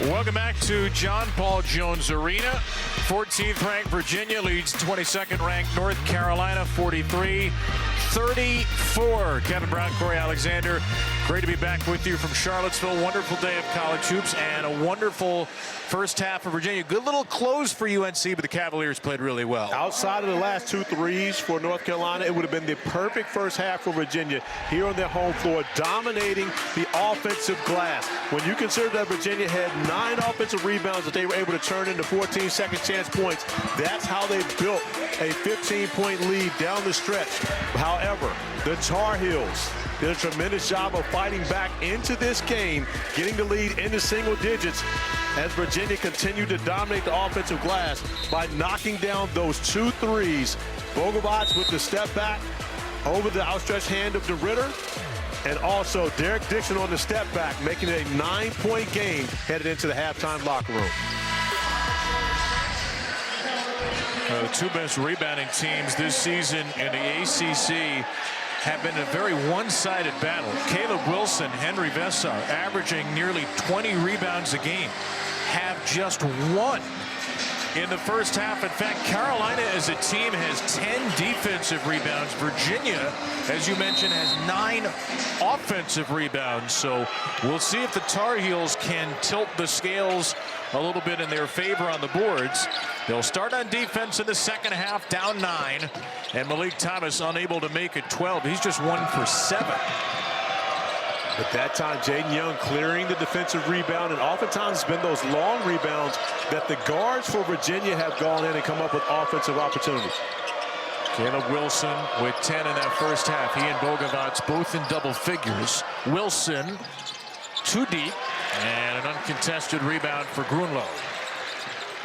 Welcome back to John Paul Jones Arena. 14th ranked Virginia leads 22nd ranked North Carolina 43-34. Kevin Brown, Corey Alexander. Great to be back with you from Charlottesville. Wonderful day of college hoops and a wonderful first half for Virginia. Good little close for UNC, but the Cavaliers played really well. Outside of the last 2 threes for North Carolina, it would have been the perfect first half for Virginia here on their home floor, dominating the offensive glass. When you consider that Virginia had 9 offensive rebounds that they were able to turn into 14 second chance points, that's how they built a 15-point lead down the stretch. However, the Tar Heels did a tremendous job of fighting back into this game, getting the lead into single digits as Virginia continued to dominate the offensive glass by knocking down those 2 threes. Bogovac with the step back over the outstretched hand of DeRidder, and also Derek Dixon on the step back, making it a 9-point game headed into the halftime locker room. The two best rebounding teams this season in the ACC have been a very one-sided battle. Caleb Wilson, Henry Vesar, averaging nearly 20 rebounds a game, have just one in the first half. In fact, Carolina as a team has 10 defensive rebounds. Virginia, as you mentioned, has 9 offensive rebounds. So we'll see if the Tar Heels can tilt the scales a little bit in their favor on the boards. They'll start on defense in the second half, down 9, and Malik Thomas unable to make it 12. He's just 1 for 7. At that time, Jaden Young clearing the defensive rebound, and oftentimes it's been those long rebounds that the guards for Virginia have gone in and come up with offensive opportunities. Caleb Wilson with 10 in that first half. He and Bogovac both in double figures. Wilson too deep, and an uncontested rebound for Grunlow.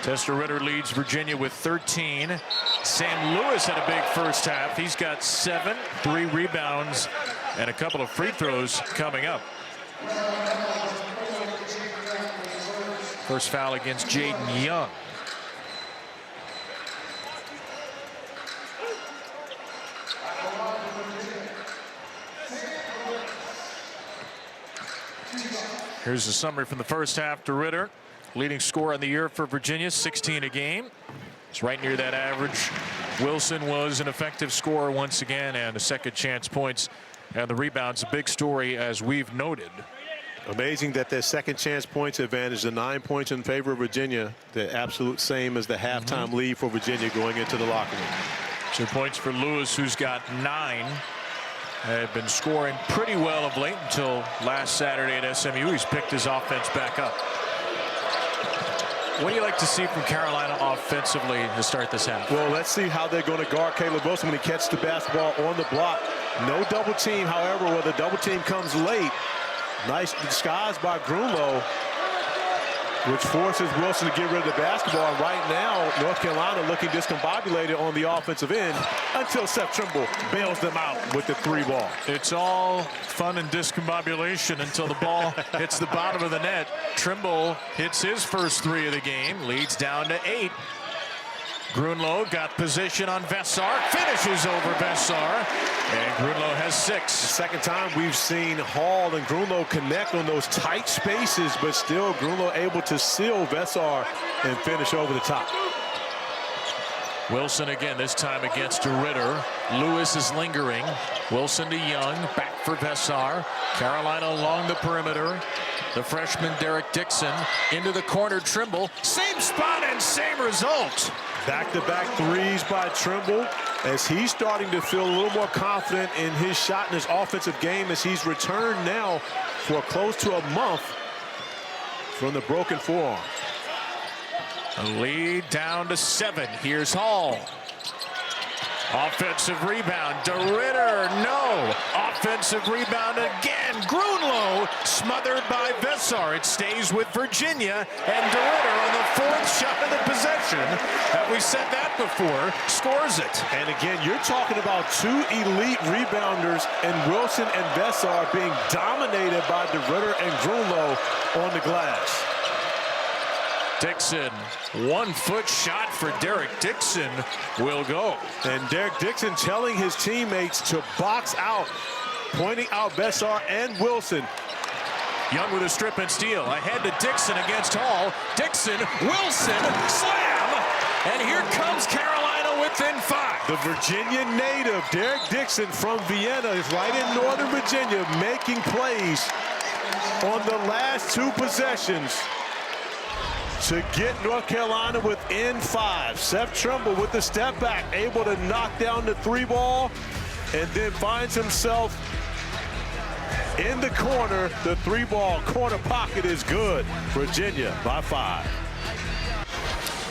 Tester Ritter leads Virginia with 13. Sam Lewis had a big first half. He's got 7, 3 rebounds, and a couple of free throws coming up. First foul against Jaden Young. Here's a summary from the first half to Ritter. Leading scorer in the year for Virginia, 16 a game. It's right near that average. Wilson was an effective scorer once again, and the second chance points and the rebounds, a big story as we've noted. Amazing that their second chance points advantage, the 9 points in favor of Virginia, the absolute same as the halftime lead for Virginia going into the locker room. 2 points for Lewis, who's got 9. Had been scoring pretty well of late until last Saturday at SMU. He's picked his offense back up. What do you like to see from Carolina offensively to start this half? Well, let's see how they're going to guard Caleb Wilson when he catches the basketball on the block. No double team, however, where the double team comes late. Nice disguise by Grunlow, which forces Wilson to get rid of the basketball. And right now, North Carolina looking discombobulated on the offensive end until Seth Trimble bails them out with the 3 ball. It's all fun and discombobulation until the ball hits the bottom of the net. Trimble hits his first 3 of the game, leads down to 8. Grunlow got position on Vesar, finishes over Vesar, and Grunlow has 6. Second time we've seen Hall and Grunlow connect on those tight spaces, but still Grunlow able to seal Vesar and finish over the top. Wilson again, this time against Ritter. Lewis is lingering. Wilson to Young, back for Vesar. Carolina along the perimeter. The freshman Derek Dixon into the corner. Trimble, same spot and same result. Back-to-back 3s by Trimble as he's starting to feel a little more confident in his shot and his offensive game as he's returned now for close to a month from the broken forearm. A lead down to 7. Here's Hall. Offensive rebound. DeRitter, no. Offensive rebound again. Grunlow smothered by Vesar. It stays with Virginia, and DeRitter on the 4th shot of the possession. Have we said that before? Scores it. And again, you're talking about 2 elite rebounders, and Wilson and Vesar being dominated by DeRitter and Grunlow on the glass. Dixon, 1-foot shot for Derek Dixon will go. And Derek Dixon telling his teammates to box out, pointing out Vesar and Wilson. Young with a strip and steal. Ahead to Dixon against Hall. Dixon, Wilson, slam! And here comes Carolina within 5. The Virginia native, Derek Dixon from Vienna, is right in Northern Virginia making plays on the last 2 possessions to get North Carolina within 5. Seth Trimble with the step back, able to knock down the 3 ball, and then finds himself in the corner. The 3 ball corner pocket is good. Virginia by 5.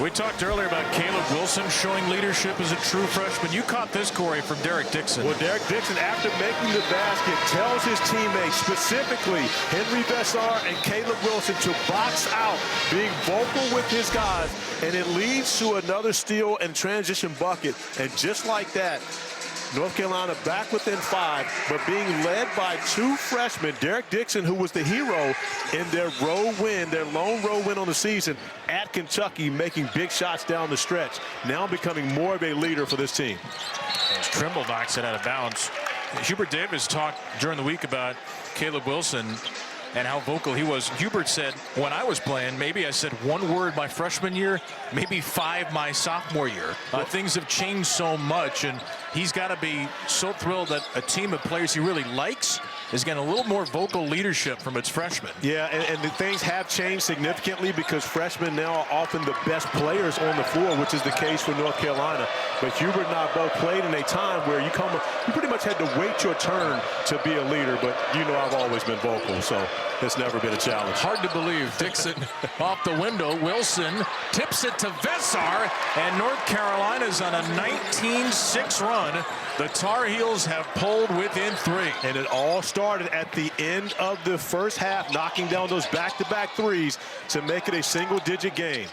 We talked earlier about Caleb Wilson showing leadership as a true freshman. You caught this, Corey, from Derek Dixon. Well, Derek Dixon, after making the basket, tells his teammates, specifically Henry Vesar and Caleb Wilson, to box out, being vocal with his guys, and it leads to another steal and transition bucket. And just like that, North Carolina back within 5, but being led by 2 freshmen, Derek Dixon, who was the hero in their lone road win on the season at Kentucky, making big shots down the stretch, now becoming more of a leader for this team. As Trimble knocks it out of bounds. Hubert Davis talked during the week about Caleb Wilson and how vocal he was. Hubert said, when I was playing, maybe I said 1 word my freshman year, maybe 5 my sophomore year. Things have changed so much, and he's got to be so thrilled that a team of players he really likes is getting a little more vocal leadership from its freshmen. Yeah, and the things have changed significantly because freshmen now are often the best players on the floor, which is the case for North Carolina. But Hubert and I both played in a time where you pretty much had to wait your turn to be a leader, but you know I've always been vocal, so it's never been a challenge. Hard to believe. Dixon off the window. Wilson tips it to Vesar, and North Carolina's on a 19-6 run. The Tar Heels have pulled within 3. And it all started at the end of the first half, knocking down those back-to-back threes to make it a single-digit game.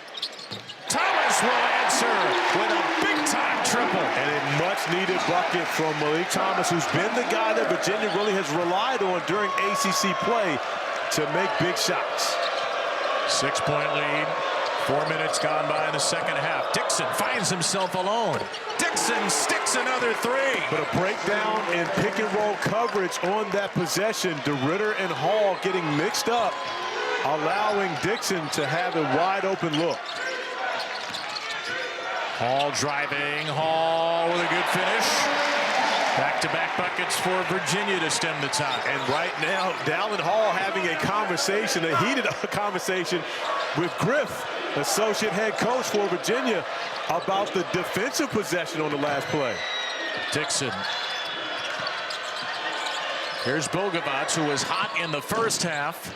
Thomas will answer with a big-time triple. And a much-needed bucket from Malik Thomas, who's been the guy that Virginia really has relied on during ACC play to make big shots. 6-point lead. 4 minutes gone by in the second half. Dixon finds himself alone. Dixon sticks another 3. But a breakdown in pick-and-roll coverage on that possession. DeRidder and Hall getting mixed up, allowing Dixon to have a wide-open look. Hall driving. Hall with a good finish. Back-to-back buckets for Virginia to stem the tide. And right now, Dallin Hall having a conversation, a heated conversation with Griff, associate head coach for Virginia, about the defensive possession on the last play. Dixon. Here's Bogovac, who was hot in the first half.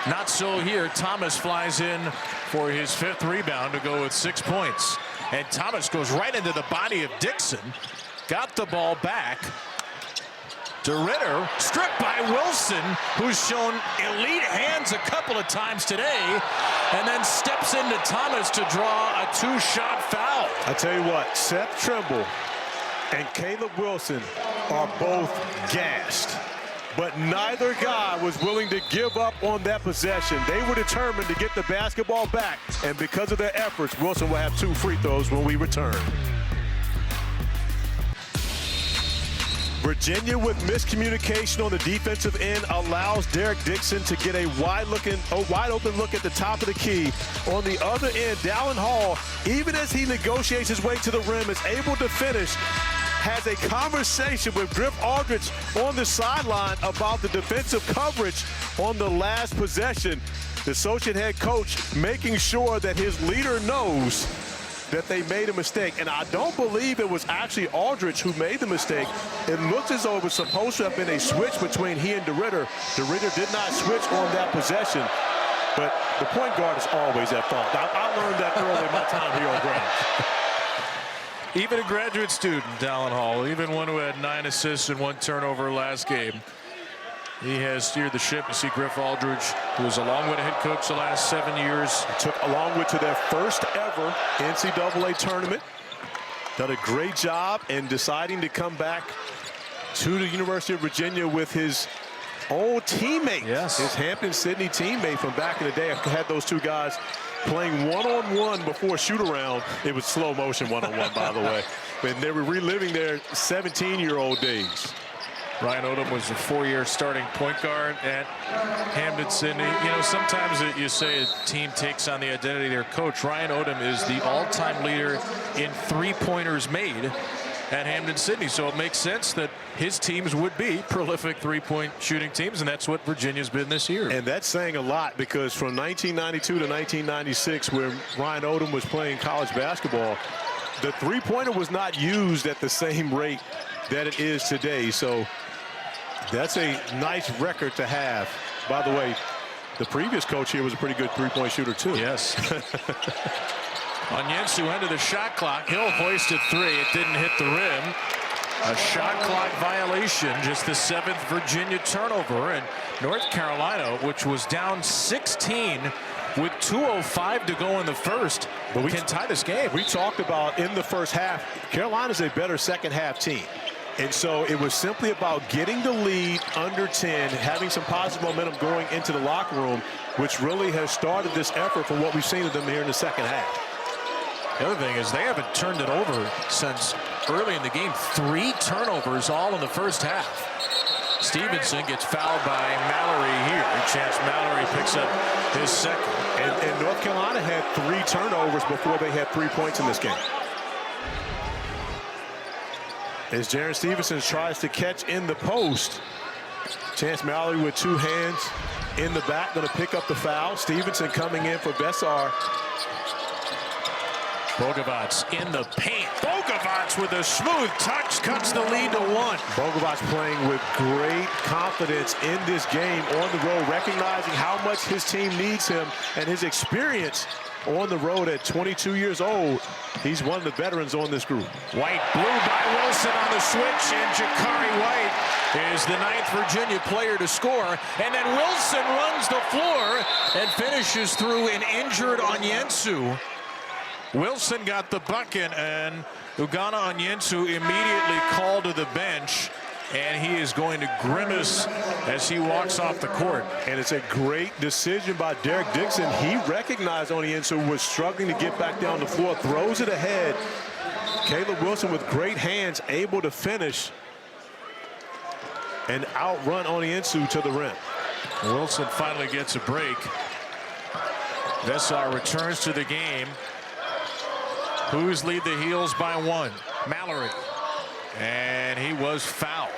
Not so here. Thomas flies in for his 5th rebound to go with 6 points. And Thomas goes right into the body of Dixon. Got the ball back. DeRidder stripped by Wilson, who's shown elite hands a couple of times today, and then steps into Thomas to draw a 2-shot foul. I tell you what, Seth Trimble and Caleb Wilson are both gassed, but neither guy was willing to give up on that possession. They were determined to get the basketball back, and because of their efforts, Wilson will have 2 free throws when we return. Virginia, with miscommunication on the defensive end, allows Derek Dixon to get a wide open look at the top of the key. On the other end, Dallin Hall, even as he negotiates his way to the rim, is able to finish, has a conversation with Griff Aldrich on the sideline about the defensive coverage on the last possession. The associate head coach making sure that his leader knows that they made a mistake. And I don't believe it was actually Aldrich who made the mistake. It looks as though it was supposed to have been a switch between he and DeRidder. DeRidder did not switch on that possession, but the point guard is always at fault. I learned that early in my time here on Brown. Even a graduate student, Dallin Hall, even one who had 9 assists and 1 turnover last game. He has steered the ship. You see Griff Aldrich, who was along with a head coach the last 7 years. Took along with to their first ever NCAA tournament. Done a great job in deciding to come back to the University of Virginia with his old teammate. Yes. His Hampton-Sydney teammate from back in the day. I had those 2 guys playing one-on-one before shoot-around. It was slow motion one-on-one, by the way. And they were reliving their 17-year-old days. Ryan Odom was a 4-year starting point guard at Hampton-Sydney. You know, sometimes you say a team takes on the identity of their coach. Ryan Odom is the all-time leader in 3-pointers made at Hampton-Sydney. So it makes sense that his teams would be prolific 3-point shooting teams, and that's what Virginia's been this year. And that's saying a lot, because from 1992 to 1996, where Ryan Odom was playing college basketball, the 3-pointer was not used at the same rate that it is today. So that's a nice record to have. By the way, the previous coach here was a pretty good 3-point shooter too. Yes. Onyensu ended the shot clock. Hill hoisted 3. It didn't hit the rim. A shot clock violation, just the 7th Virginia turnover. And North Carolina, which was down 16 with 2:05 to go in the first, but we can tie this game. We talked about in the first half, Carolina's a better second half team. And so it was simply about getting the lead under 10, having some positive momentum going into the locker room, which really has started this effort from what we've seen of them here in the second half. The other thing is they haven't turned it over since early in the game. 3 turnovers all in the first half. Stevenson gets fouled by Mallory here. Chance Mallory picks up his second. And North Carolina had 3 turnovers before they had 3 points in this game. As Jaren Stevenson tries to catch in the post, Chance Mallory with 2 hands in the back, going to pick up the foul. Stevenson coming in for Bessar. Bogovac in the paint. Bogovac with a smooth touch cuts the lead to 1. Bogovac playing with great confidence in this game on the road, recognizing how much his team needs him and his experience on the road at 22 years old. He's one of the veterans on this group. White blue by Wilson on the switch, and Jakari White is the 9th Virginia player to score. And then Wilson runs the floor and finishes through an injured Onyenso. Wilson got the bucket, and Ugonna Onyenso immediately called to the bench, and he is going to grimace as he walks off the court. And it's a great decision by Derek Dixon. He recognized Onyenso was struggling to get back down the floor, throws it ahead. Caleb Wilson with great hands, able to finish and outrun Onyenso to the rim. Wilson finally gets a break. Bessar returns to the game. Hoos lead the Heels by 1. Mallory. And he was fouled.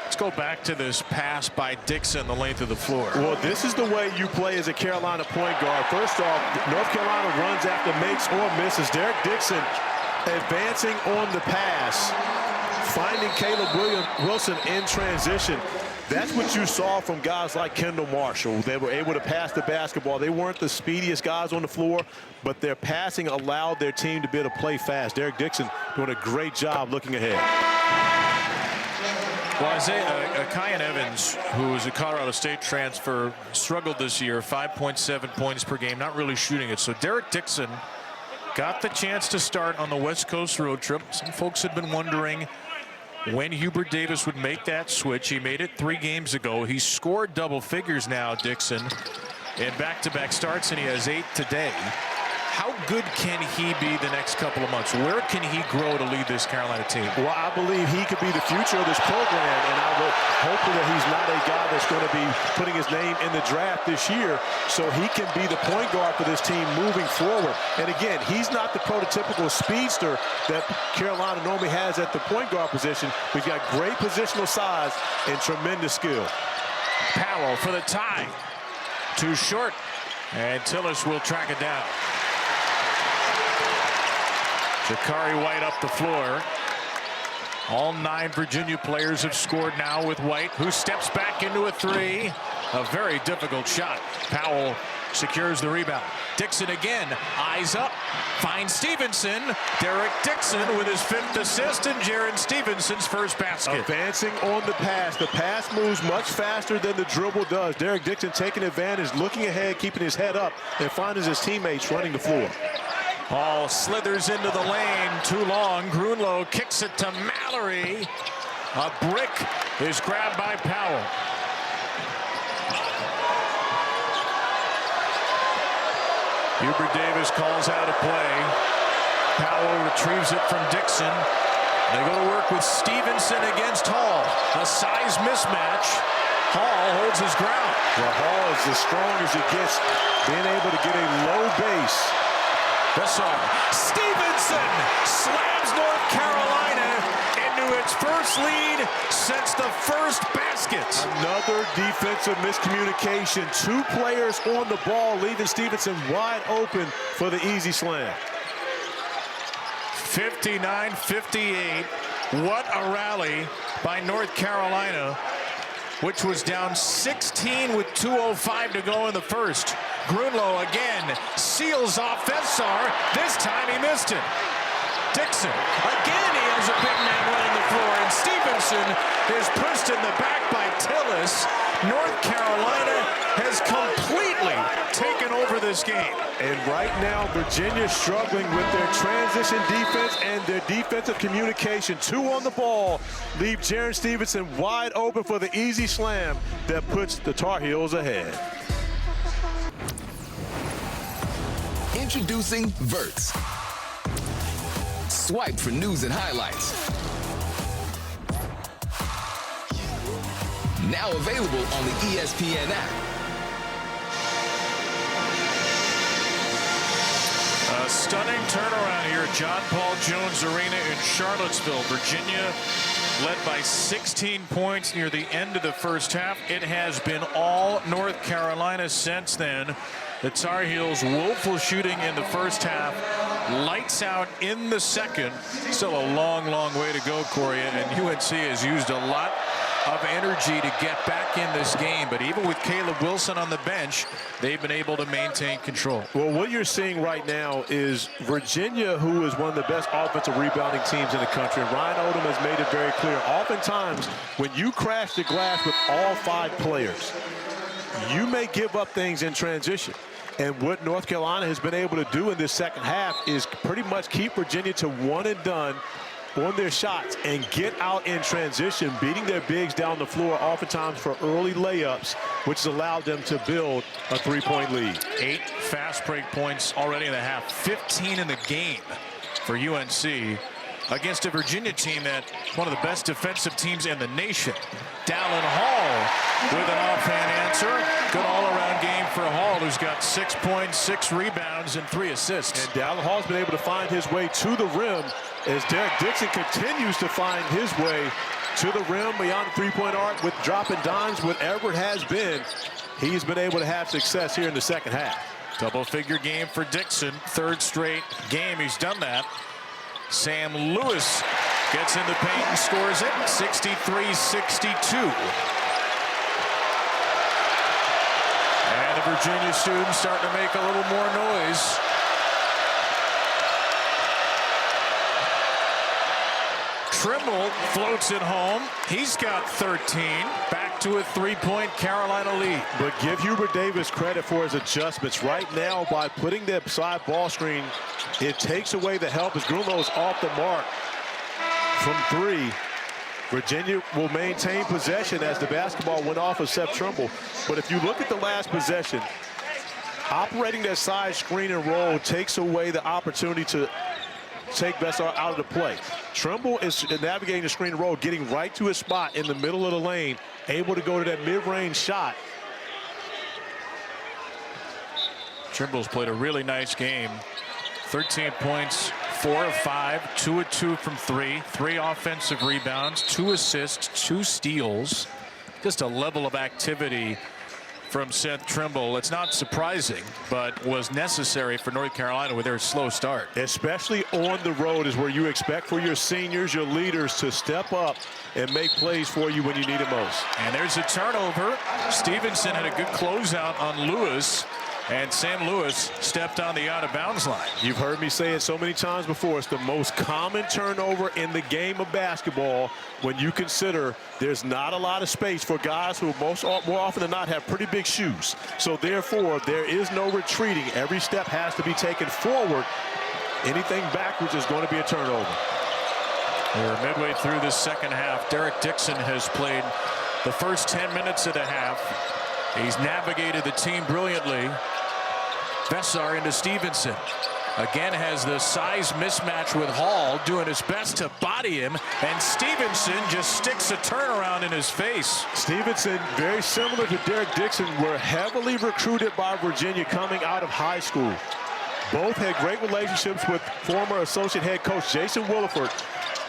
Let's go back to this pass by Dixon the length of the floor. Well, this is the way you play as a Carolina point guard. First off, North Carolina runs after makes or misses. Derek Dixon advancing on the pass, finding Caleb Wilson in transition. That's what you saw from guys like Kendall Marshall. They were able to pass the basketball. They weren't the speediest guys on the floor, but their passing allowed their team to be able to play fast. Derek Dixon doing a great job looking ahead. Well, Kyan Evans, who is a Colorado State transfer, struggled this year, 5.7 points per game, not really shooting it. So Derek Dixon got the chance to start on the West Coast road trip. Some folks had been wondering when Hubert Davis would make that switch. He made it 3 games ago. He's scored double figures now, Dixon, in back-to-back starts, and he has 8 today. How good can he be the next couple of months? Where can he grow to lead this Carolina team? Well, I believe he could be the future of this program, and I would hope that he's not a guy that's going to be putting his name in the draft this year, so he can be the point guard for this team moving forward. And again, he's not the prototypical speedster that Carolina normally has at the point guard position. He's got great positional size and tremendous skill. Powell for the tie. Too short, and Tillis will track it down. Jakari White up the floor. All 9 Virginia players have scored now with White, who steps back into a 3. A very difficult shot. Powell secures the rebound. Dixon again, eyes up, finds Stevenson. Derek Dixon with his 5th assist and Jaren Stevenson's first basket. Advancing on the pass. The pass moves much faster than the dribble does. Derek Dixon taking advantage, looking ahead, keeping his head up, and finding his teammates running the floor. Ball slithers into the lane, too long. Grunlow kicks it to Mallory. A brick is grabbed by Powell. Hubert Davis calls out a play. Powell retrieves it from Dixon. They go to work with Stevenson against Hall. A size mismatch. Hall holds his ground. Well, Hall is as strong as he gets, being able to get a low base. Bessar. Stevenson slams North Carolina into its first lead since the first basket. Another defensive miscommunication. 2 players on the ball, leaving Stevenson wide open for the easy slam. 59-58. What a rally by North Carolina, which was down 16 with 2:05 to go in the first. Grunlow again seals off Bessar. This time he missed it. Dixon, again he has a big man running the floor, and Stevenson is pushed in the back by Tillis. North Carolina has completely taken over the this game. And right now, Virginia's struggling with their transition defense and their defensive communication. 2 on the ball leave Jaron Stevenson wide open for the easy slam that puts the Tar Heels ahead. Introducing Verts. Swipe for news and highlights. Now available on the ESPN app. A stunning turnaround here at John Paul Jones Arena in Charlottesville. Virginia led by 16 points near the end of the first half. It has been all North Carolina since then. The Tar Heels woeful shooting in the first half, lights out in the second. Still a long, long way to go, Corey, and UNC has used a lot of energy to get back in this game, but even with Caleb Wilson on the bench, they've been able to maintain control. Well, what you're seeing right now is Virginia, who is one of the best offensive rebounding teams in the country, and Ryan Odom has made it very clear. Oftentimes, when you crash the glass with all 5 players, you may give up things in transition. And what North Carolina has been able to do in this second half is pretty much keep Virginia to 1 and done on their shots and get out in transition, beating their bigs down the floor oftentimes for early layups, which has allowed them to build a 3-point lead. 8 fast break points already in the half, 15 in the game for UNC against a Virginia team that one of the best defensive teams in the nation. Dallin Hall with an offhand answer. Good all-around game for Hall, who's got 6 points, 6 rebounds, and 3 assists. And Dallin Hall's been able to find his way to the rim as Derek Dixon continues to find his way to the rim beyond the 3-point arc with dropping dimes, whatever it has been. He's been able to have success here in the second half. Double-figure game for Dixon. 3rd straight game he's done that. Sam Lewis gets in the paint and scores it. 63-62. And the Virginia students starting to make a little more noise. Trimble floats it home. He's got 13. Back to a 3-point Carolina lead. But give Hubert Davis credit for his adjustments. Right now, by putting the side ball screen, it takes away the help as Grunlow's off the mark from 3. Virginia will maintain possession as the basketball went off of Seth Trimble. But if you look at the last possession, operating that side screen and roll takes away the opportunity to take Vessar out of the play. Trimble is navigating the screen and roll, getting right to his spot in the middle of the lane, able to go to that mid-range shot. Trimble's played a really nice game. 13 points, 4 of 5, 2 of 2 from 3, 3 offensive rebounds, 2 assists, 2 steals. Just a level of activity from Seth Trimble. It's not surprising, but was necessary for North Carolina with their slow start. Especially on the road is where you expect for your seniors, your leaders to step up and make plays for you when you need it most. And there's a turnover. Stevenson had a good closeout on Lewis, and Sam Lewis stepped on the out-of-bounds line. You've heard me say it so many times before. It's the most common turnover in the game of basketball when you consider there's not a lot of space for guys who more often than not have pretty big shoes. So therefore, there is no retreating. Every step has to be taken forward. Anything backwards is going to be a turnover. We're midway through this second half. Derek Dixon has played the first 10 minutes of the half. He's navigated the team brilliantly. Vessar into Stevenson. Again has the size mismatch with Hall, doing his best to body him, and Stevenson just sticks a turnaround in his face. Stevenson, very similar to Derek Dixon, were heavily recruited by Virginia coming out of high school. Both had great relationships with former associate head coach Jason Williford,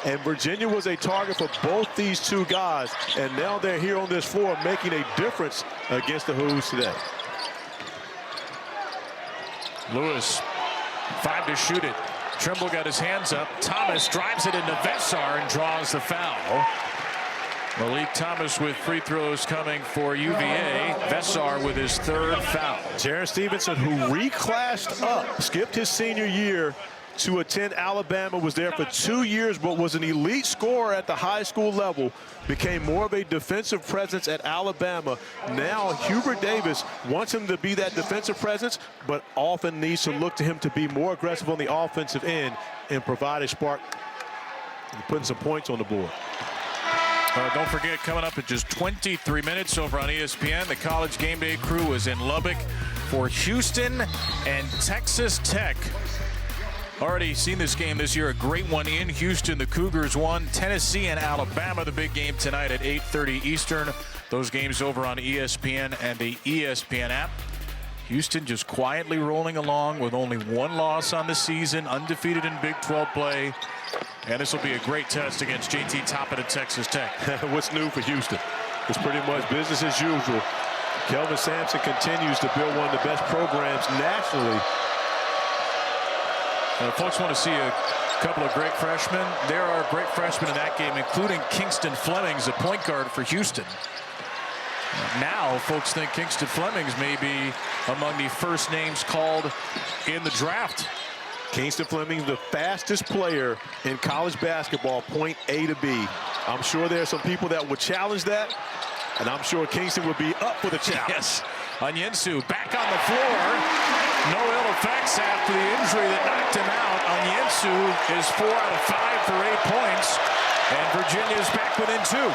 and Virginia was a target for both these two guys, and now they're here on this floor making a difference against the Hoos today. Lewis, 5 to shoot it. Trimble got his hands up. Thomas drives it into Vessar and draws the foul. Malik Thomas with free throws coming for UVA. Vessar with his 3rd foul. Jaron Stevenson, who reclassed up, skipped his senior year to attend Alabama, was there for 2 years, but was an elite scorer at the high school level, became more of a defensive presence at Alabama. Now Hubert Davis wants him to be that defensive presence, but often needs to look to him to be more aggressive on the offensive end and provide a spark and putting some points on the board. Don't forget, coming up in just 23 minutes over on ESPN, the College Game Day crew is in Lubbock for Houston and Texas Tech. Already seen this game this year, a great one in Houston. The Cougars won. Tennessee and Alabama, the big game tonight at 8:30 Eastern. Those games over on ESPN and the ESPN app. Houston just quietly rolling along with only one loss on the season, undefeated in Big 12 play. And this will be a great test against JT Toppin at Texas Tech. What's new for Houston? It's pretty much business as usual. Kelvin Sampson continues to build one of the best programs nationally. Folks want to see a couple of great freshmen. There are great freshmen in that game, including Kingston Flemings, a point guard for Houston. Now, folks think Kingston Flemings may be among the first names called in the draft. Kingston Fleming, the fastest player in college basketball, point A to B. I'm sure there are some people that would challenge that, and I'm sure Kingston would be up for the challenge. Yes. Onyensu back on the floor. No ill effects after the injury that knocked him out. Onyensu is 4 out of 5 for 8 points, and Virginia's back within 2.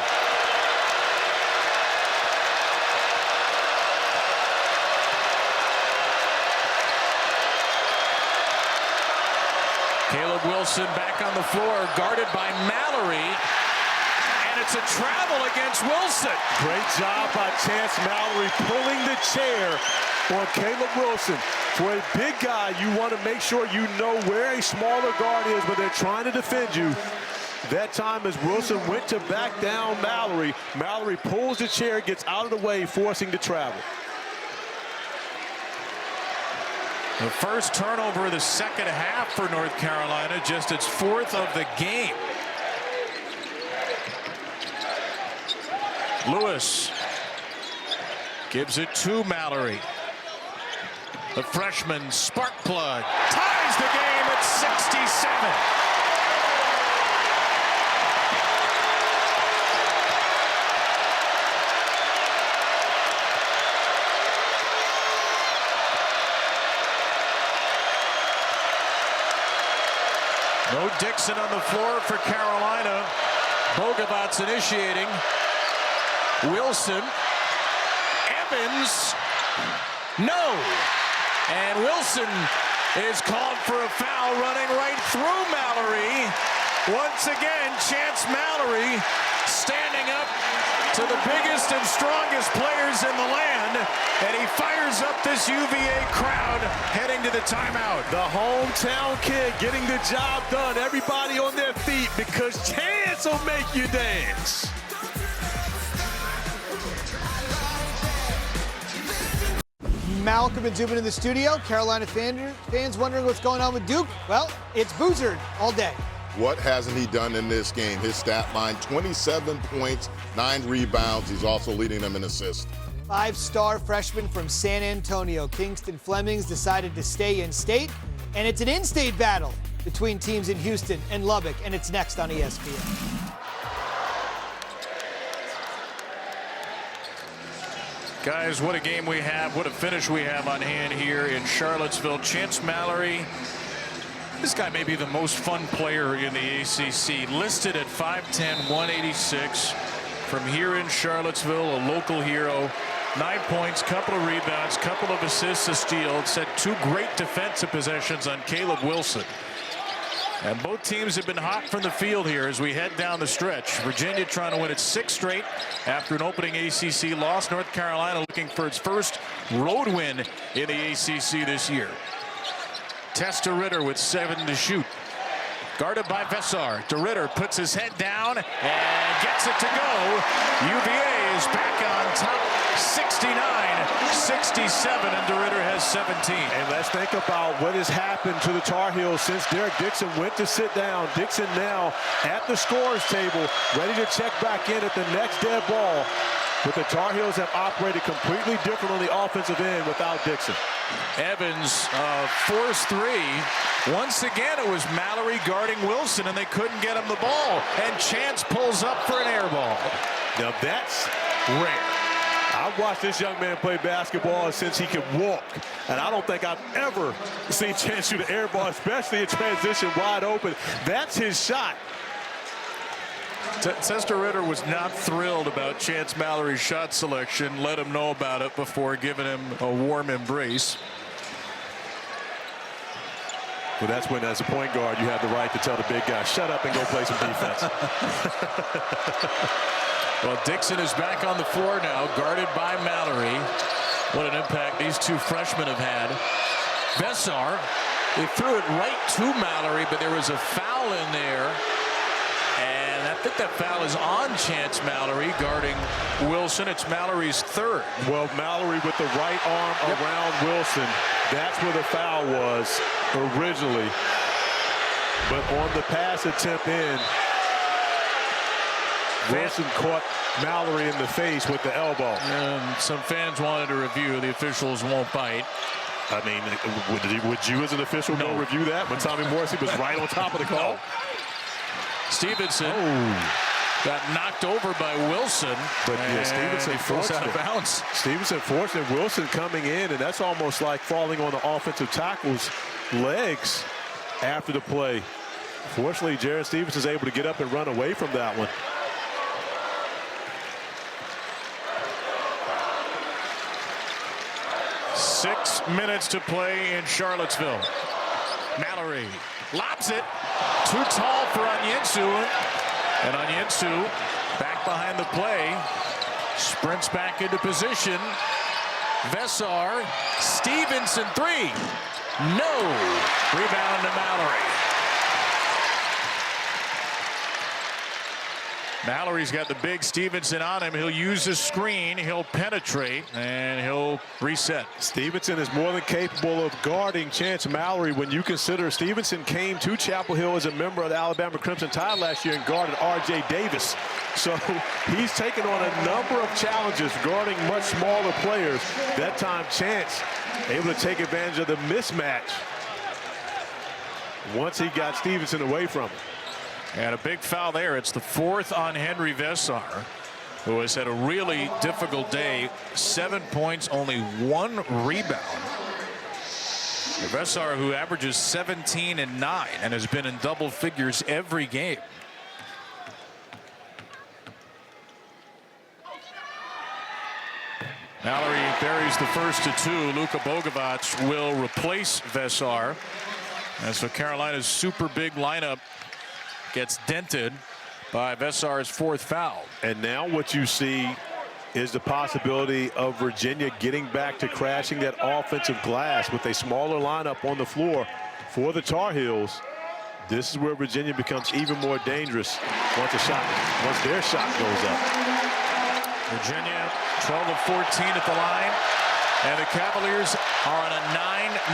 Caleb Wilson back on the floor, guarded by Mallory. And it's a travel against Wilson. Great job by Chance Mallory pulling the chair on Caleb Wilson. For a big guy, you want to make sure you know where a smaller guard is when they're trying to defend you. That time as Wilson went to back down Mallory, Mallory pulls the chair, gets out of the way, forcing the travel. The first turnover of the second half for North Carolina, just its 4th of the game. Lewis gives it to Mallory. The freshman spark plug ties the game at 67. No Dixon on the floor for Carolina. Bogovats initiating. Wilson. Evans. No. And Wilson is called for a foul running right through Mallory. Once again, Chance Mallory standing up to the biggest and strongest players in the land, and he fires up this UVA crowd heading to the timeout. The hometown kid getting the job done. Everybody on their feet because Chance will make you dance. Malcolm and Zubin in the studio. Carolina fans wondering what's going on with Duke. Well, it's Boozard all day. What hasn't he done in this game? His stat line, 27 points, 9 rebounds. He's also leading them in assists. 5-star freshman from San Antonio, Kingston Flemings, decided to stay in state. And it's an in-state battle between teams in Houston and Lubbock, and it's next on ESPN. Guys, what a game we have. What a finish we have on hand here in Charlottesville. Chance Mallory. This guy may be the most fun player in the ACC. Listed at 5'10", 186. From here in Charlottesville, a local hero. 9 points, couple of rebounds, couple of assists, a steal. It's had 2 great defensive possessions on Caleb Wilson. And both teams have been hot from the field here as we head down the stretch. Virginia trying to win its 6th straight after an opening ACC loss. North Carolina looking for its first road win in the ACC this year. Tess Ritter with 7 to shoot. Guarded by Vessar. DeRitter puts his head down and gets it to go. UVA is back on top, 69-67, and DeRitter has 17. And let's think about what has happened to the Tar Heels since Derek Dixon went to sit down. Dixon now at the scorer's table, ready to check back in at the next dead ball. But the Tar Heels have operated completely different on the offensive end without Dixon. Evans forced three. Once again, it was Mallory guarding Wilson, and they couldn't get him the ball. And Chance pulls up for an air ball. Now that's rare. I've watched this young man play basketball since he could walk, and I don't think I've ever seen Chance shoot an air ball, especially in transition wide open. That's his shot. Sester Ritter was not thrilled about Chance Mallory's shot selection. Let him know about it before giving him a warm embrace. Well, that's when, as a point guard, you have the right to tell the big guy, shut up and go play some defense. Well, Dixon is back on the floor now, guarded by Mallory. What an impact these two freshmen have had. Vesar, they threw it right to Mallory, but there was a foul in there. And I think that foul is on Chance Mallory guarding Wilson. It's Mallory's third. Well, Mallory with the right arm around Wilson. That's where the foul was originally. But on the pass attempt in, Wilson caught Mallory in the face with the elbow. And some fans wanted a review. The officials won't bite. I mean, would you as an official go review that when Tommy Morrissey was right on top of the call? No. Stevenson got knocked over by Wilson. But yeah, Stevenson forced out of bounds. Stevenson forced it. Wilson coming in, and that's almost like falling on the offensive tackle's legs after the play. Fortunately, Jared Stevenson is able to get up and run away from that one. Six minutes to play in Charlottesville. Mallory lobs it. Too tall for Onyensu. And Onyensu back behind the play. Sprints back into position. Vesar. Stevenson three. No. Rebound to Mallory. Mallory's got the big Stevenson on him. He'll use his screen. He'll penetrate, and he'll reset. Stevenson is more than capable of guarding Chance Mallory when you consider Stevenson came to Chapel Hill as a member of the Alabama Crimson Tide last year and guarded R.J. Davis. So he's taken on a number of challenges guarding much smaller players. That time, Chance able to take advantage of the mismatch once he got Stevenson away from him. And a big foul there. It's the fourth on Henry Vesar, who has had a really difficult day. 7 points, only 1 rebound. Vesar, who averages 17 and 9 and has been in double figures every game. Mallory buries the first to 2. Luka Bogovac will replace Vesar. And so Carolina's super big lineup gets dented by Vesar's fourth foul. And now what you see is the possibility of Virginia getting back to crashing that offensive glass with a smaller lineup on the floor for the Tar Heels. This is where Virginia becomes even more dangerous once their shot goes up. Virginia 12 of 14 at the line, and the Cavaliers are on a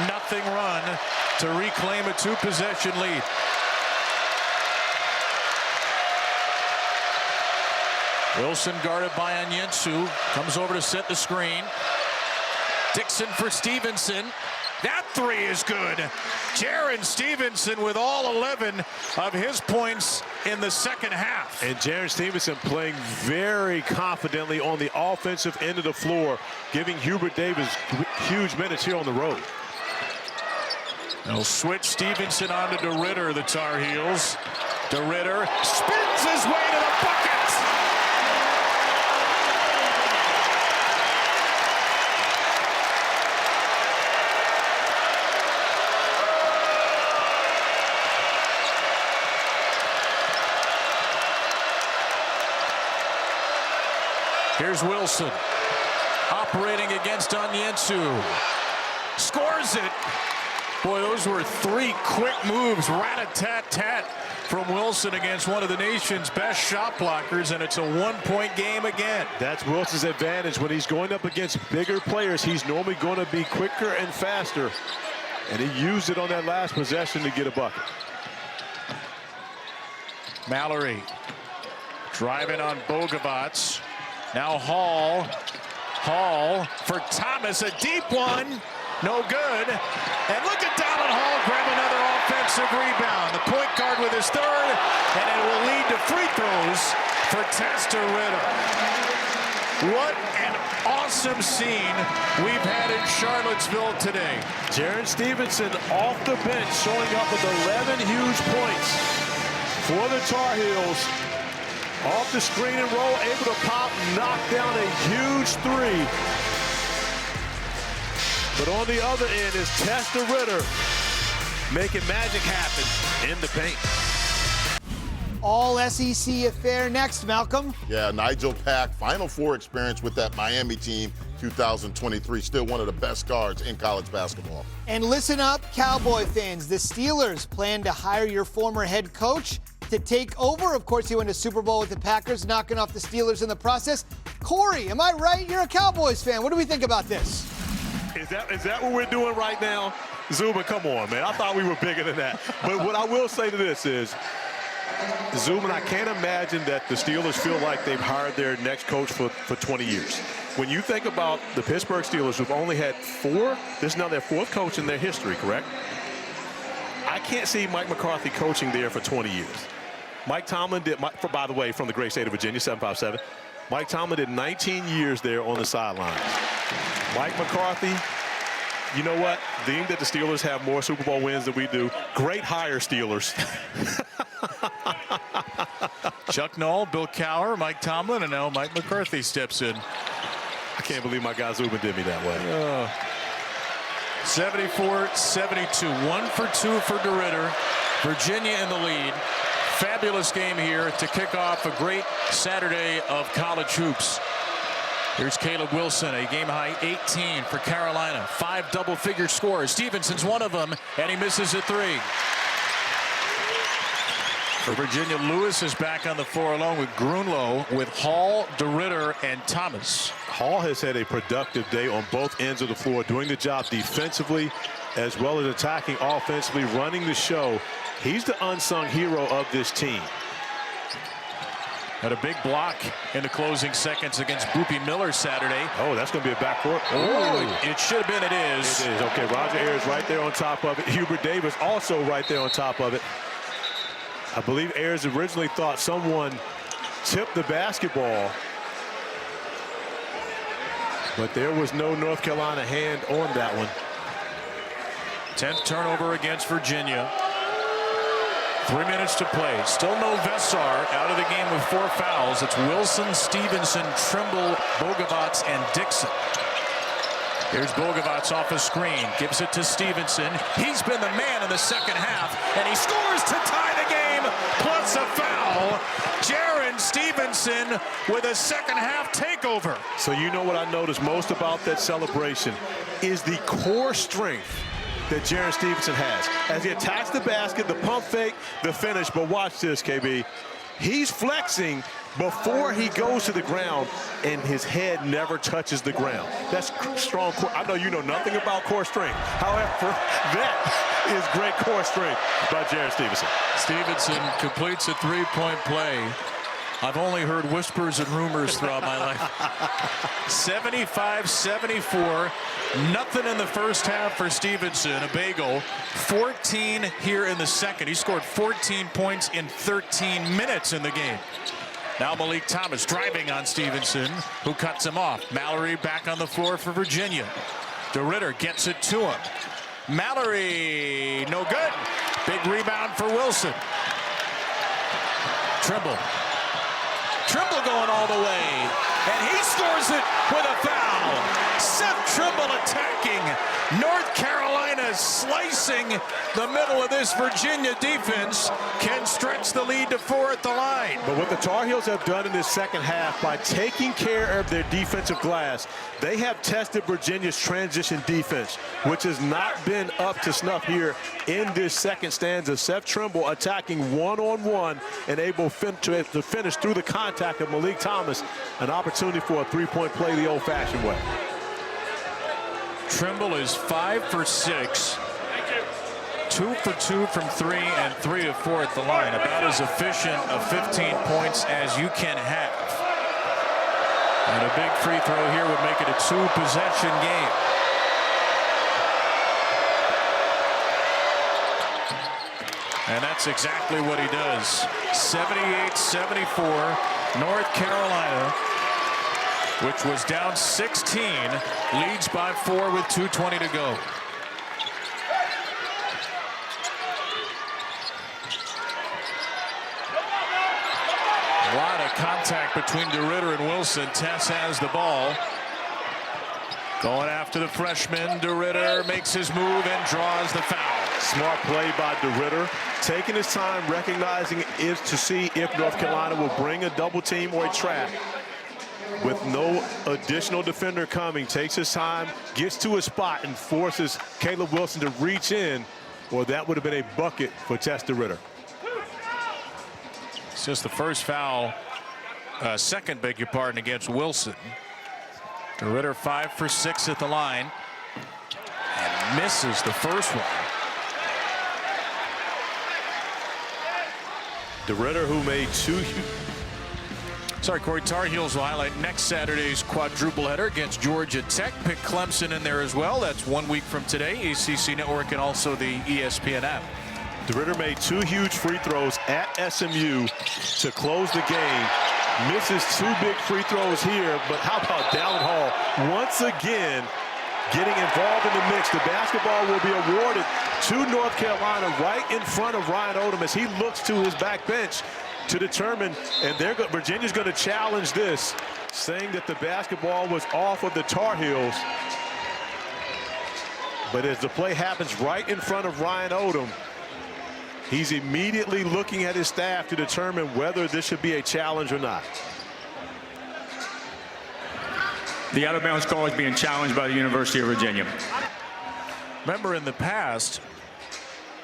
9-0 run to reclaim a 2-possession lead. Wilson guarded by Onyensu, comes over to set the screen. Dixon for Stevenson. That three is good. Jaren Stevenson with all 11 of his points in the second half. And Jaren Stevenson playing very confidently on the offensive end of the floor, giving Hubert Davis huge minutes here on the road. They'll switch Stevenson onto DeRitter, the Tar Heels. DeRitter spins his way to the bucket. Here's Wilson operating against Onyensu. Scores it. Boy, those were 3 quick moves, rat-a-tat-tat from Wilson against one of the nation's best shot blockers, and it's a 1-point game again. That's Wilson's advantage. When he's going up against bigger players, he's normally going to be quicker and faster, and he used it on that last possession to get a bucket. Mallory driving on Bogovac. Now Hall. Hall for Thomas, a deep one. No good. And look at Dallin Hall grab another offensive rebound. The point guard with his third, and it will lead to free throws for Testa Ritter. What an awesome scene we've had in Charlottesville today. Jaren Stevenson off the bench, showing up with 11 huge points for the Tar Heels. Off the screen and roll, able to pop, knock down a huge three. But on the other end is Testa Ritter making magic happen in the paint. All SEC affair next, Malcolm. Yeah, Nigel Pack, Final Four experience with that Miami team, 2023. Still one of the best guards in college basketball. And listen up, Cowboy fans. The Steelers plan to hire your former head coach to take over. Of course, he went to Super Bowl with the Packers, knocking off the Steelers in the process. Corey, am I right? You're a Cowboys fan. What do we think about this? Is that what we're doing right now? Zubin, come on, man. I thought we were bigger than that. But what I will say to this is, Zubin, I can't imagine that the Steelers feel like they've hired their next coach for 20 years. When you think about the Pittsburgh Steelers, who've only had 4, this is now their 4th coach in their history, correct? I can't see Mike McCarthy coaching there for 20 years. Mike Tomlin did, by the way, from the great state of Virginia, 757. Mike Tomlin did 19 years there on the sidelines. Mike McCarthy, you know what? Being that the Steelers have more Super Bowl wins than we do, great hire, Steelers. Chuck Noll, Bill Cowher, Mike Tomlin, and now Mike McCarthy steps in. I can't believe my guy Zubin did me that way. 74-72, 1 for 2 for DeRitter. Virginia in the lead. Fabulous game here to kick off a great Saturday of college hoops. Here's Caleb Wilson, a game-high 18 for Carolina. 5 double-figure scores. Stevenson's one of them, and he misses a 3. For Virginia, Lewis is back on the floor along with Grunlow, with Hall, DeRitter, and Thomas. Hall has had a productive day on both ends of the floor, doing the job defensively as well as attacking offensively, running the show. He's the unsung hero of this team. Had a big block in the closing seconds against Boopie Miller Saturday. Oh, that's going to be a backcourt. Oh, it should have been. It is. It is. Okay, Roger Ayers right there on top of it. Hubert Davis also right there on top of it. I believe Ayers originally thought someone tipped the basketball, but there was no North Carolina hand on that one. 10th turnover against Virginia. 3 minutes to play. Still no Vessar out of the game with 4 fouls. It's Wilson, Stevenson, Trimble, Bogovats, and Dixon. Here's Bogovats off a screen. Gives it to Stevenson. He's been the man in the second half, and he scores to tie the game, plus a foul. Jaren Stevenson with a second half takeover. So you know what I noticed most about that celebration is the core strength that Jaren Stevenson has. As he attacks the basket, the pump fake, the finish. But watch this, KB. He's flexing before he goes to the ground, and his head never touches the ground. That's strong core. I know you know nothing about core strength. However, that is great core strength by Jaren Stevenson. Stevenson completes a 3-point play. I've only heard whispers and rumors throughout my life. 75-74. Nothing in the first half for Stevenson. A bagel. 14 here in the second. He scored 14 points in 13 minutes in the game. Now Malik Thomas driving on Stevenson, who cuts him off. Mallory back on the floor for Virginia. DeRitter gets it to him. Mallory, no good. Big rebound for Wilson. Trimble going all the way, and he scores it with a foul. Seth Trimble attacking. North Carolina slicing the middle of this Virginia defense. Can stretch the lead to 4 at the line. But what the Tar Heels have done in this second half, by taking care of their defensive glass, they have tested Virginia's transition defense, which has not been up to snuff here in this second stanza. Seth Trimble attacking one-on-one and able to finish through the contact of Malik Thomas. An opportunity for a 3-point play the old-fashioned way. Trimble is 5 for 6. 2 for 2 from 3 and 3 of 4 at the line. About as efficient of 15 points as you can have. And a big free throw here would make it a 2-possession game. And that's exactly what he does. 78-74, North Carolina, which was down 16, leads by 4 with 2:20 to go. A lot of contact between DeRidder and Wilson. Tess has the ball. Going after the freshman. DeRidder makes his move and draws the foul. Smart play by DeRidder. Taking his time, recognizing it to see if North Carolina will bring a double team or a trap. With no additional defender coming, takes his time, gets to a spot, and forces Caleb Wilson to reach in, or that would have been a bucket for Tess DeRidder. It's just the first foul, second, beg your pardon, against Wilson. DeRidder 5 for 6 at the line and misses the first one. DeRidder, who made Corey, Tar Heels will highlight next Saturday's quadruple header against Georgia Tech. Pick Clemson in there as well. That's 1 week from today. ACC Network and also the ESPN app. DeRidder made 2 huge free throws at SMU to close the game. Misses 2 big free throws here, but how about Dallin Hall once again getting involved in the mix? The basketball will be awarded to North Carolina right in front of Ryan Odom as he looks to his back bench to determine, and Virginia's going to challenge this, saying that the basketball was off of the Tar Heels. But as the play happens right in front of Ryan Odom, he's immediately looking at his staff to determine whether this should be a challenge or not. The out-of-bounds call is being challenged by the University of Virginia. Remember, in the past,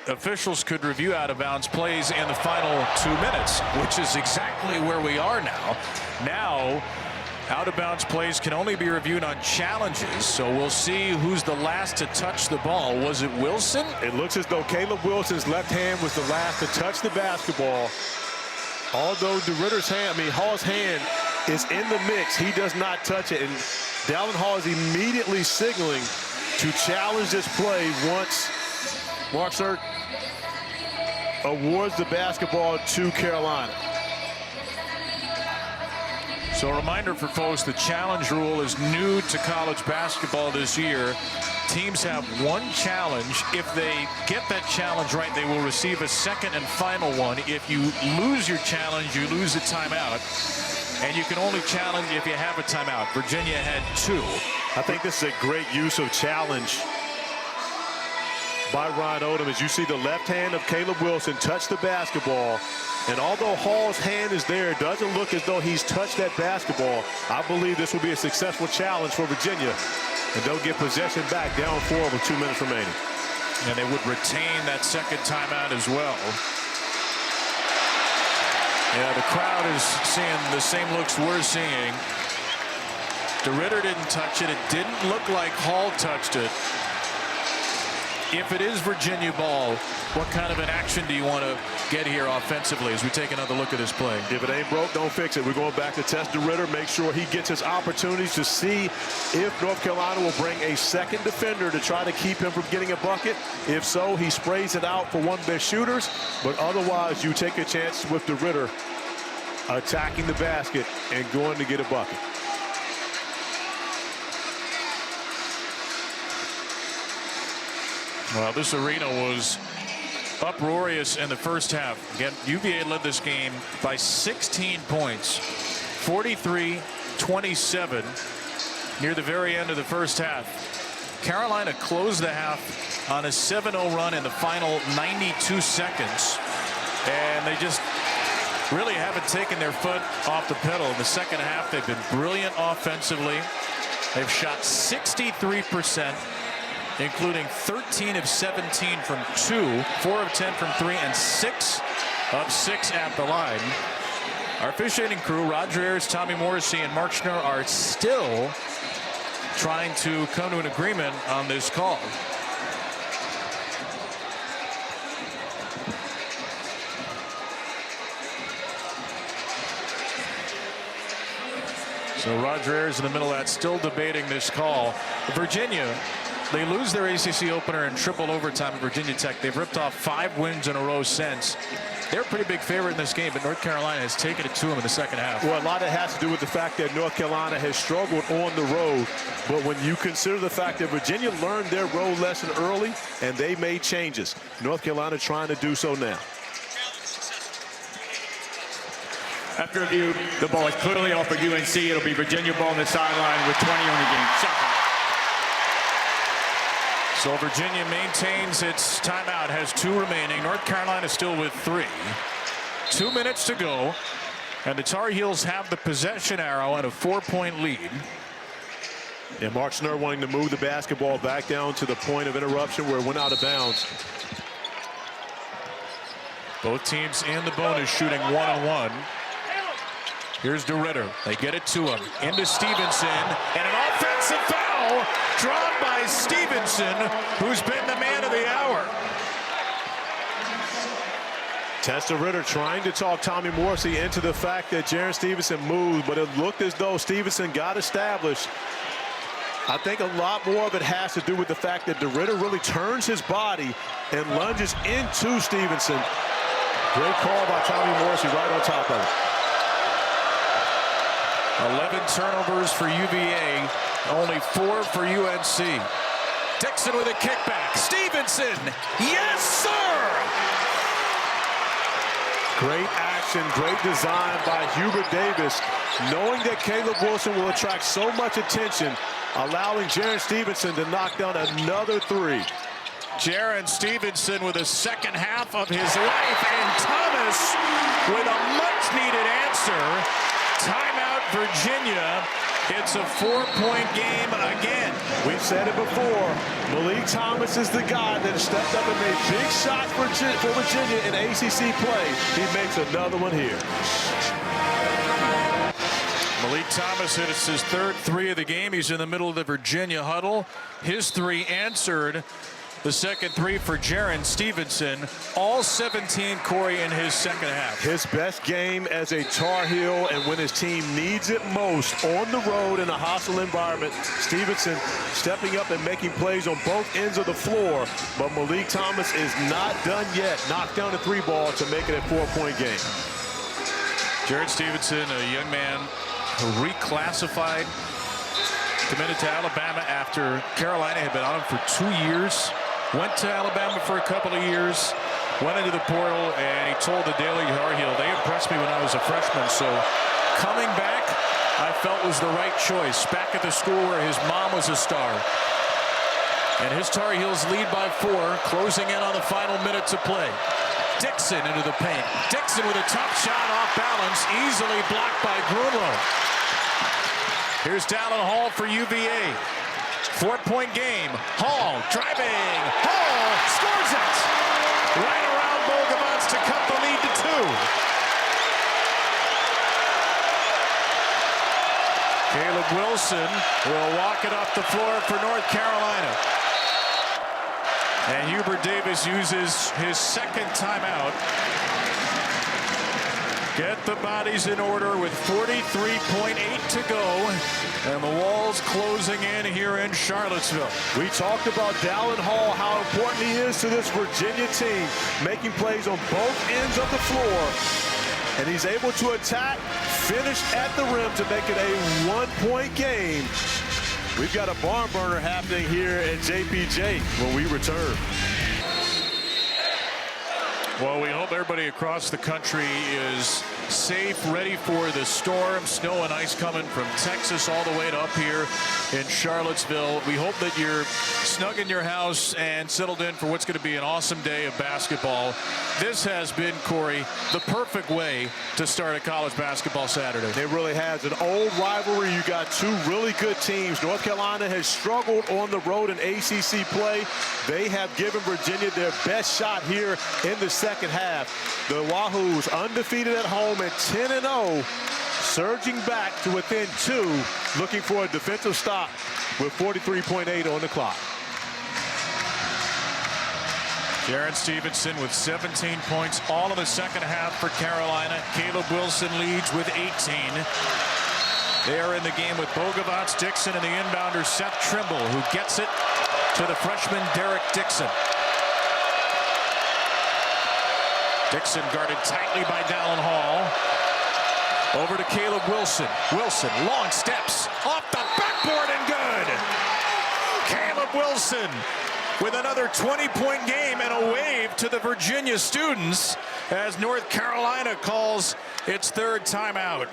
officials could review out-of-bounds plays in the final 2 minutes, which is exactly where we are now. Now, out-of-bounds plays can only be reviewed on challenges, so we'll see who's the last to touch the ball. Was it Wilson? It looks as though Caleb Wilson's left hand was the last to touch the basketball. Although DeRidder's hand, Hall's hand is in the mix, he does not touch it. And Dallin Hall is immediately signaling to challenge this play once Mark Surt awards the basketball to Carolina. So a reminder for folks, the challenge rule is new to college basketball this year. Teams have 1 challenge. If they get that challenge right, they will receive a second and final one. If you lose your challenge, you lose a timeout. And you can only challenge if you have a timeout. Virginia had 2. I think this is a great use of challenge by Ryan Odom as you see the left hand of Caleb Wilson touch the basketball. And although Hall's hand is there, it doesn't look as though he's touched that basketball. I believe this will be a successful challenge for Virginia. And they'll get possession back down 4 with 2 minutes remaining. And they would retain that second timeout as well. Yeah, the crowd is seeing the same looks we're seeing. DeRidder didn't touch it. It didn't look like Hall touched it. If it is Virginia ball, what kind of an action do you want to get here offensively as we take another look at this play? If it ain't broke, don't fix it. We're going back to Tess DeRidder. Make sure he gets his opportunities to see if North Carolina will bring a second defender to try to keep him from getting a bucket. If so, he sprays it out for one of their shooters. But otherwise, you take a chance with DeRidder attacking the basket and going to get a bucket. Well, this arena was uproarious in the first half. Again, UVA led this game by 16 points, 43-27 near the very end of the first half. Carolina closed the half on a 7-0 run in the final 92 seconds. And they just really haven't taken their foot off the pedal. In the second half, they've been brilliant offensively. They've shot 63%. Including 13 of 17 from 2, 4 of 10 from 3, and 6 of 6 at the line. Our officiating crew, Roger Ayers, Tommy Morrissey, and Mark Schnurr, are still trying to come to an agreement on this call. So Roger Ayers in the middle of that, still debating this call. Virginia They lose their ACC opener in triple overtime at Virginia Tech. They've ripped off 5 wins in a row since. They're a pretty big favorite in this game, but North Carolina has taken it to them in the second half. Well, a lot of it has to do with the fact that North Carolina has struggled on the road. But when you consider the fact that Virginia learned their road lesson early and they made changes, North Carolina trying to do so now. After review, the ball is clearly off for UNC. It'll be Virginia ball on the sideline with 20 on the game. So Virginia maintains its timeout, has 2 remaining. North Carolina still with 3. 2 minutes to go, and the Tar Heels have the possession arrow and a 4-point lead. And Mark Schnur wanting to move the basketball back down to the point of interruption where it went out of bounds. Both teams in the bonus shooting 1-on-1. Here's DeRitter. They get it to him. Into Stevenson. And an offensive foul drawn by Stevenson, who's been the man of the hour. Tess DeRitter trying to talk Tommy Morrissey into the fact that Jaren Stevenson moved, but it looked as though Stevenson got established. I think a lot more of it has to do with the fact that DeRitter really turns his body and lunges into Stevenson. Great call by Tommy Morrissey right on top of it. 11 turnovers for UVA, only 4 for UNC. Dixon with a kickback. Stevenson, yes, sir! Great action, great design by Hubert Davis, knowing that Caleb Wilson will attract so much attention, allowing Jaren Stevenson to knock down another 3. Jaren Stevenson with the second half of his life, and Thomas with a much-needed answer. Timeout, Virginia. It's a 4-point game again. We've said it before. Malik Thomas is the guy that has stepped up and made big shots for Virginia in ACC play. He makes another one here. Malik Thomas hits his third 3 of the game. He's in the middle of the Virginia huddle. His 3 answered. The second 3 for Jaren Stevenson. All 17, Corey, in his second half. His best game as a Tar Heel, and when his team needs it most on the road in a hostile environment, Stevenson stepping up and making plays on both ends of the floor. But Malik Thomas is not done yet. Knocked down the 3 ball to make it a 4-point game. Jaren Stevenson, a young man who reclassified, committed to Alabama after Carolina had been on him for 2 years. Went to Alabama for a couple of years, went into the portal, and he told the Daily Tar Heel, they impressed me when I was a freshman, so coming back, I felt was the right choice. Back at the school where his mom was a star. And his Tar Heels lead by 4, closing in on the final minutes of play. Dixon into the paint. Dixon with a tough shot off balance, easily blocked by Grunlow. Here's Dallin Hall for UVA. 4-point game. Hall driving. Hall scores it. Right around Bogavants to cut the lead to 2. Caleb Wilson will walk it up the floor for North Carolina. And Hubert Davis uses his second timeout. Get the bodies in order with 43.8 to go. And the walls closing in here in Charlottesville. We talked about Dallin Hall, how important he is to this Virginia team, making plays on both ends of the floor. And he's able to attack, finish at the rim to make it a 1-point game. We've got a barn burner happening here at JPJ when we return. Well, we hope everybody across the country is safe, ready for the storm. Snow and ice coming from Texas all the way to up here in Charlottesville. We hope that you're snug in your house and settled in for what's going to be an awesome day of basketball. This has been, Corey, the perfect way to start a college basketball Saturday. It really has. An old rivalry. You got 2 really good teams. North Carolina has struggled on the road in ACC play. They have given Virginia their best shot here in the second half. The Wahoos undefeated at home at 10-0, surging back to within 2, looking for a defensive stop with 43.8 on the clock. Jaren Stevenson with 17 points, all in the second half for Carolina. Caleb Wilson leads with 18. They are in the game with Bogavants, Dixon, and the inbounder Seth Trimble, who gets it to the freshman Derek Dixon. Dixon guarded tightly by Dallin Hall. Over to Caleb Wilson. Wilson, long steps, off the backboard and good. Caleb Wilson with another 20-point game and a wave to the Virginia students as North Carolina calls its third timeout.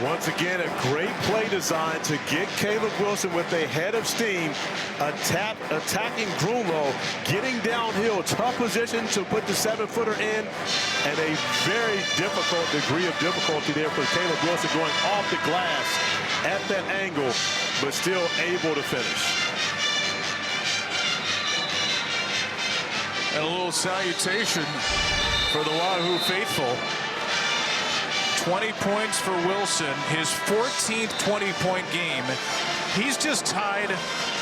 Once again, a great play design to get Caleb Wilson with a head of steam, attacking Grunlow, getting downhill, tough position to put the 7-footer in, and a very difficult degree of difficulty there for Caleb Wilson going off the glass at that angle, but still able to finish. And a little salutation for the Wahoo faithful. 20 points for Wilson, his 14th 20-point game. He's just tied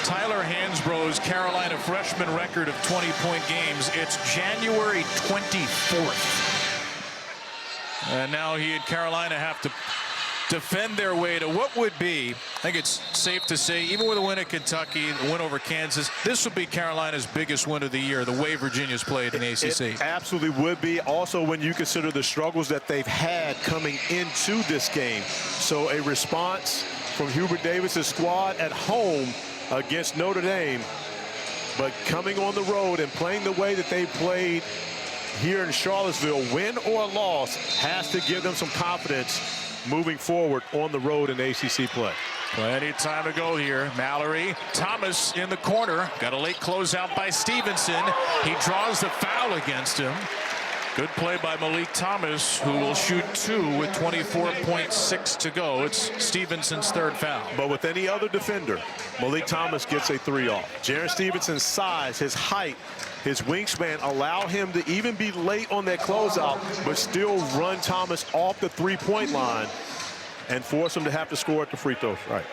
Tyler Hansbrough's Carolina freshman record of 20-point games. It's January 24th. And now he and Carolina have to defend their way to what would be, I think it's safe to say, even with a win at Kentucky, the win over Kansas, this would be Carolina's biggest win of the year, the way Virginia's played in the ACC. It absolutely would be. Also, when you consider the struggles that they've had coming into this game. So a response from Hubert Davis's squad at home against Notre Dame, but coming on the road and playing the way that they played here in Charlottesville, win or loss, has to give them some confidence moving forward on the road in ACC play. Plenty of time to go here. Mallory, Thomas in the corner. Got a late closeout by Stevenson. He draws the foul against him. Good play by Malik Thomas, who will shoot 2 with 24.6 to go. It's Stevenson's third foul. But with any other defender, Malik Thomas gets a 3 off. Jaren Stevenson's size, his height, his wingspan allow him to even be late on that closeout, but still run Thomas off the 3-point line and force him to have to score at the free throw. Right.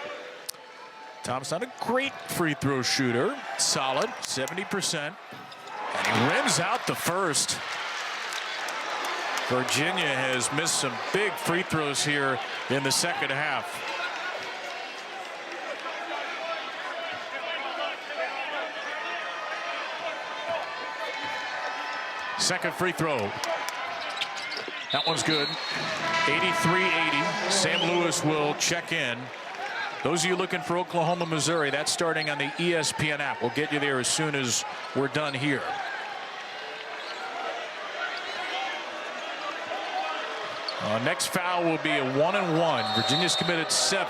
Thomas not a great free throw shooter. Solid, 70%. And he rims out the first. Virginia has missed some big free throws here in the second half. Second free throw. That one's good. 83-80. Sam Lewis will check in. Those of you looking for Oklahoma, Missouri, that's starting on the ESPN app. We'll get you there as soon as we're done here. Next foul will be a 1-and-1. Virginia's committed 7.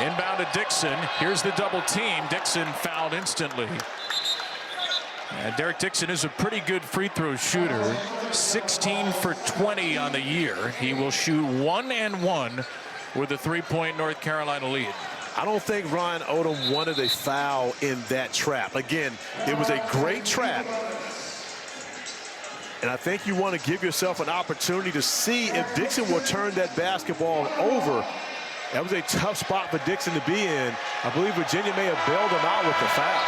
Inbound to Dixon. Here's the double team. Dixon fouled instantly. And Derek Dixon is a pretty good free throw shooter. 16 for 20 on the year. He will shoot 1-and-1 with a 3-point North Carolina lead. I don't think Ryan Odom wanted a foul in that trap. Again, it was a great trap. And I think you want to give yourself an opportunity to see if Dixon will turn that basketball over. That was a tough spot for Dixon to be in. I believe Virginia may have bailed him out with the foul.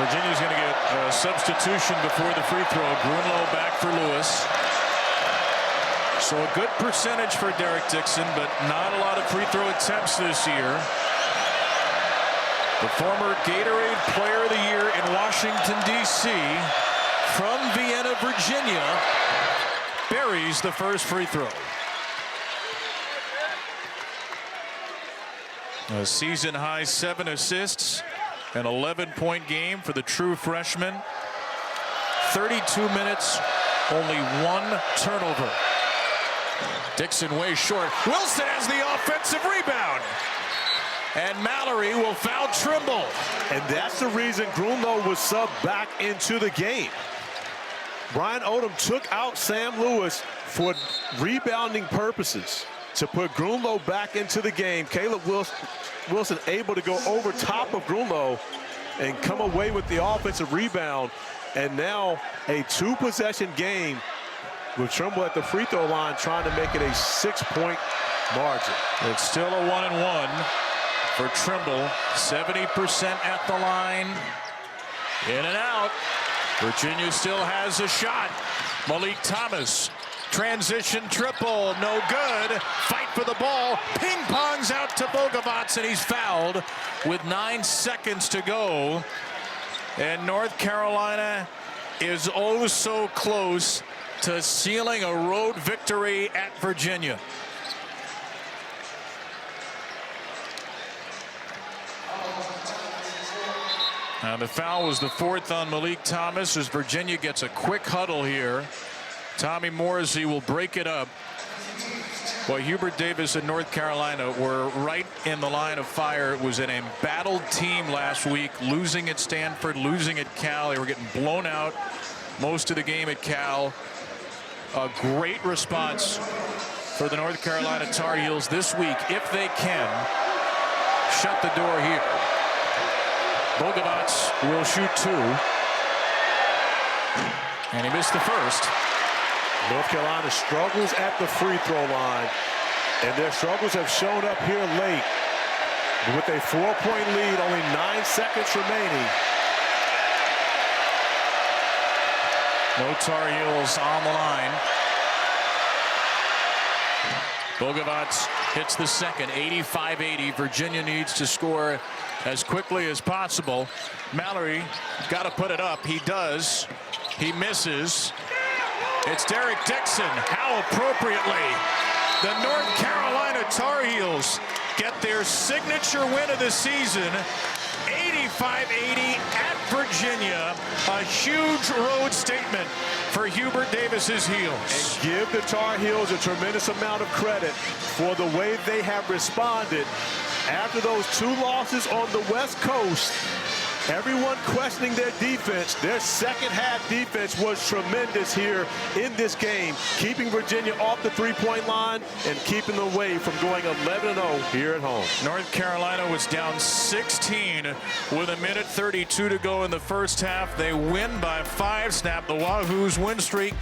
Virginia's going to get a substitution before the free throw. Grunlow back for Lewis. So a good percentage for Derek Dixon, but not a lot of free throw attempts this year. The former Gatorade Player of the Year in Washington, D.C., from Vienna, Virginia, buries the first free throw. A season-high 7 assists, an 11-point game for the true freshman. 32 minutes, only 1 turnover. Dixon way short. Wilson has the offensive rebound. And Mallory will foul Trimble. And that's the reason Grunlow was subbed back into the game. Ryan Odom took out Sam Lewis for rebounding purposes to put Grunlow back into the game. Caleb Wilson able to go over top of Grunlow and come away with the offensive rebound. And now a 2-possession game with Trimble at the free throw line trying to make it a 6-point margin. It's still a 1-and-1 for Trimble. 70% at the line. In and out. Virginia still has a shot. Malik Thomas Transition triple, no good. Fight for the ball. Ping pongs out to Bogovac, and he's fouled with 9 seconds to go. And North Carolina is oh so close to sealing a road victory at Virginia. Now the foul was the 4th on Malik Thomas as Virginia gets a quick huddle here. Tommy Morrissey will break it up. Boy, Hubert Davis and North Carolina were right in the line of fire. It was an embattled team last week, losing at Stanford, losing at Cal. They were getting blown out most of the game at Cal. A great response for the North Carolina Tar Heels this week, if they can shut the door here. Bogovac will shoot 2. And he missed the first. North Carolina struggles at the free throw line, and their struggles have shown up here late. With a 4-point lead, only 9 seconds remaining. No Tar Heels on the line. Bogovac hits the second, 85-80. Virginia needs to score as quickly as possible. Mallory got to put it up. He does. He misses. It's Derek Dixon. How appropriately the North Carolina Tar Heels get their signature win of the season, 85-80 at Virginia. A huge road statement for Hubert Davis's Heels. And give the Tar Heels a tremendous amount of credit for the way they have responded after those 2 losses on the West Coast. Everyone questioning their defense. Their second-half defense was tremendous here in this game, keeping Virginia off the 3-point line and keeping them away from going 11-0 here at home. North Carolina was down 16 with 1:32 to go in the first half. They win by 5, snap the Wahoos win streak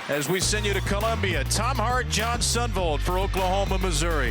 as we send you to Columbia. Tom Hart, John Sundvold for Oklahoma, Missouri.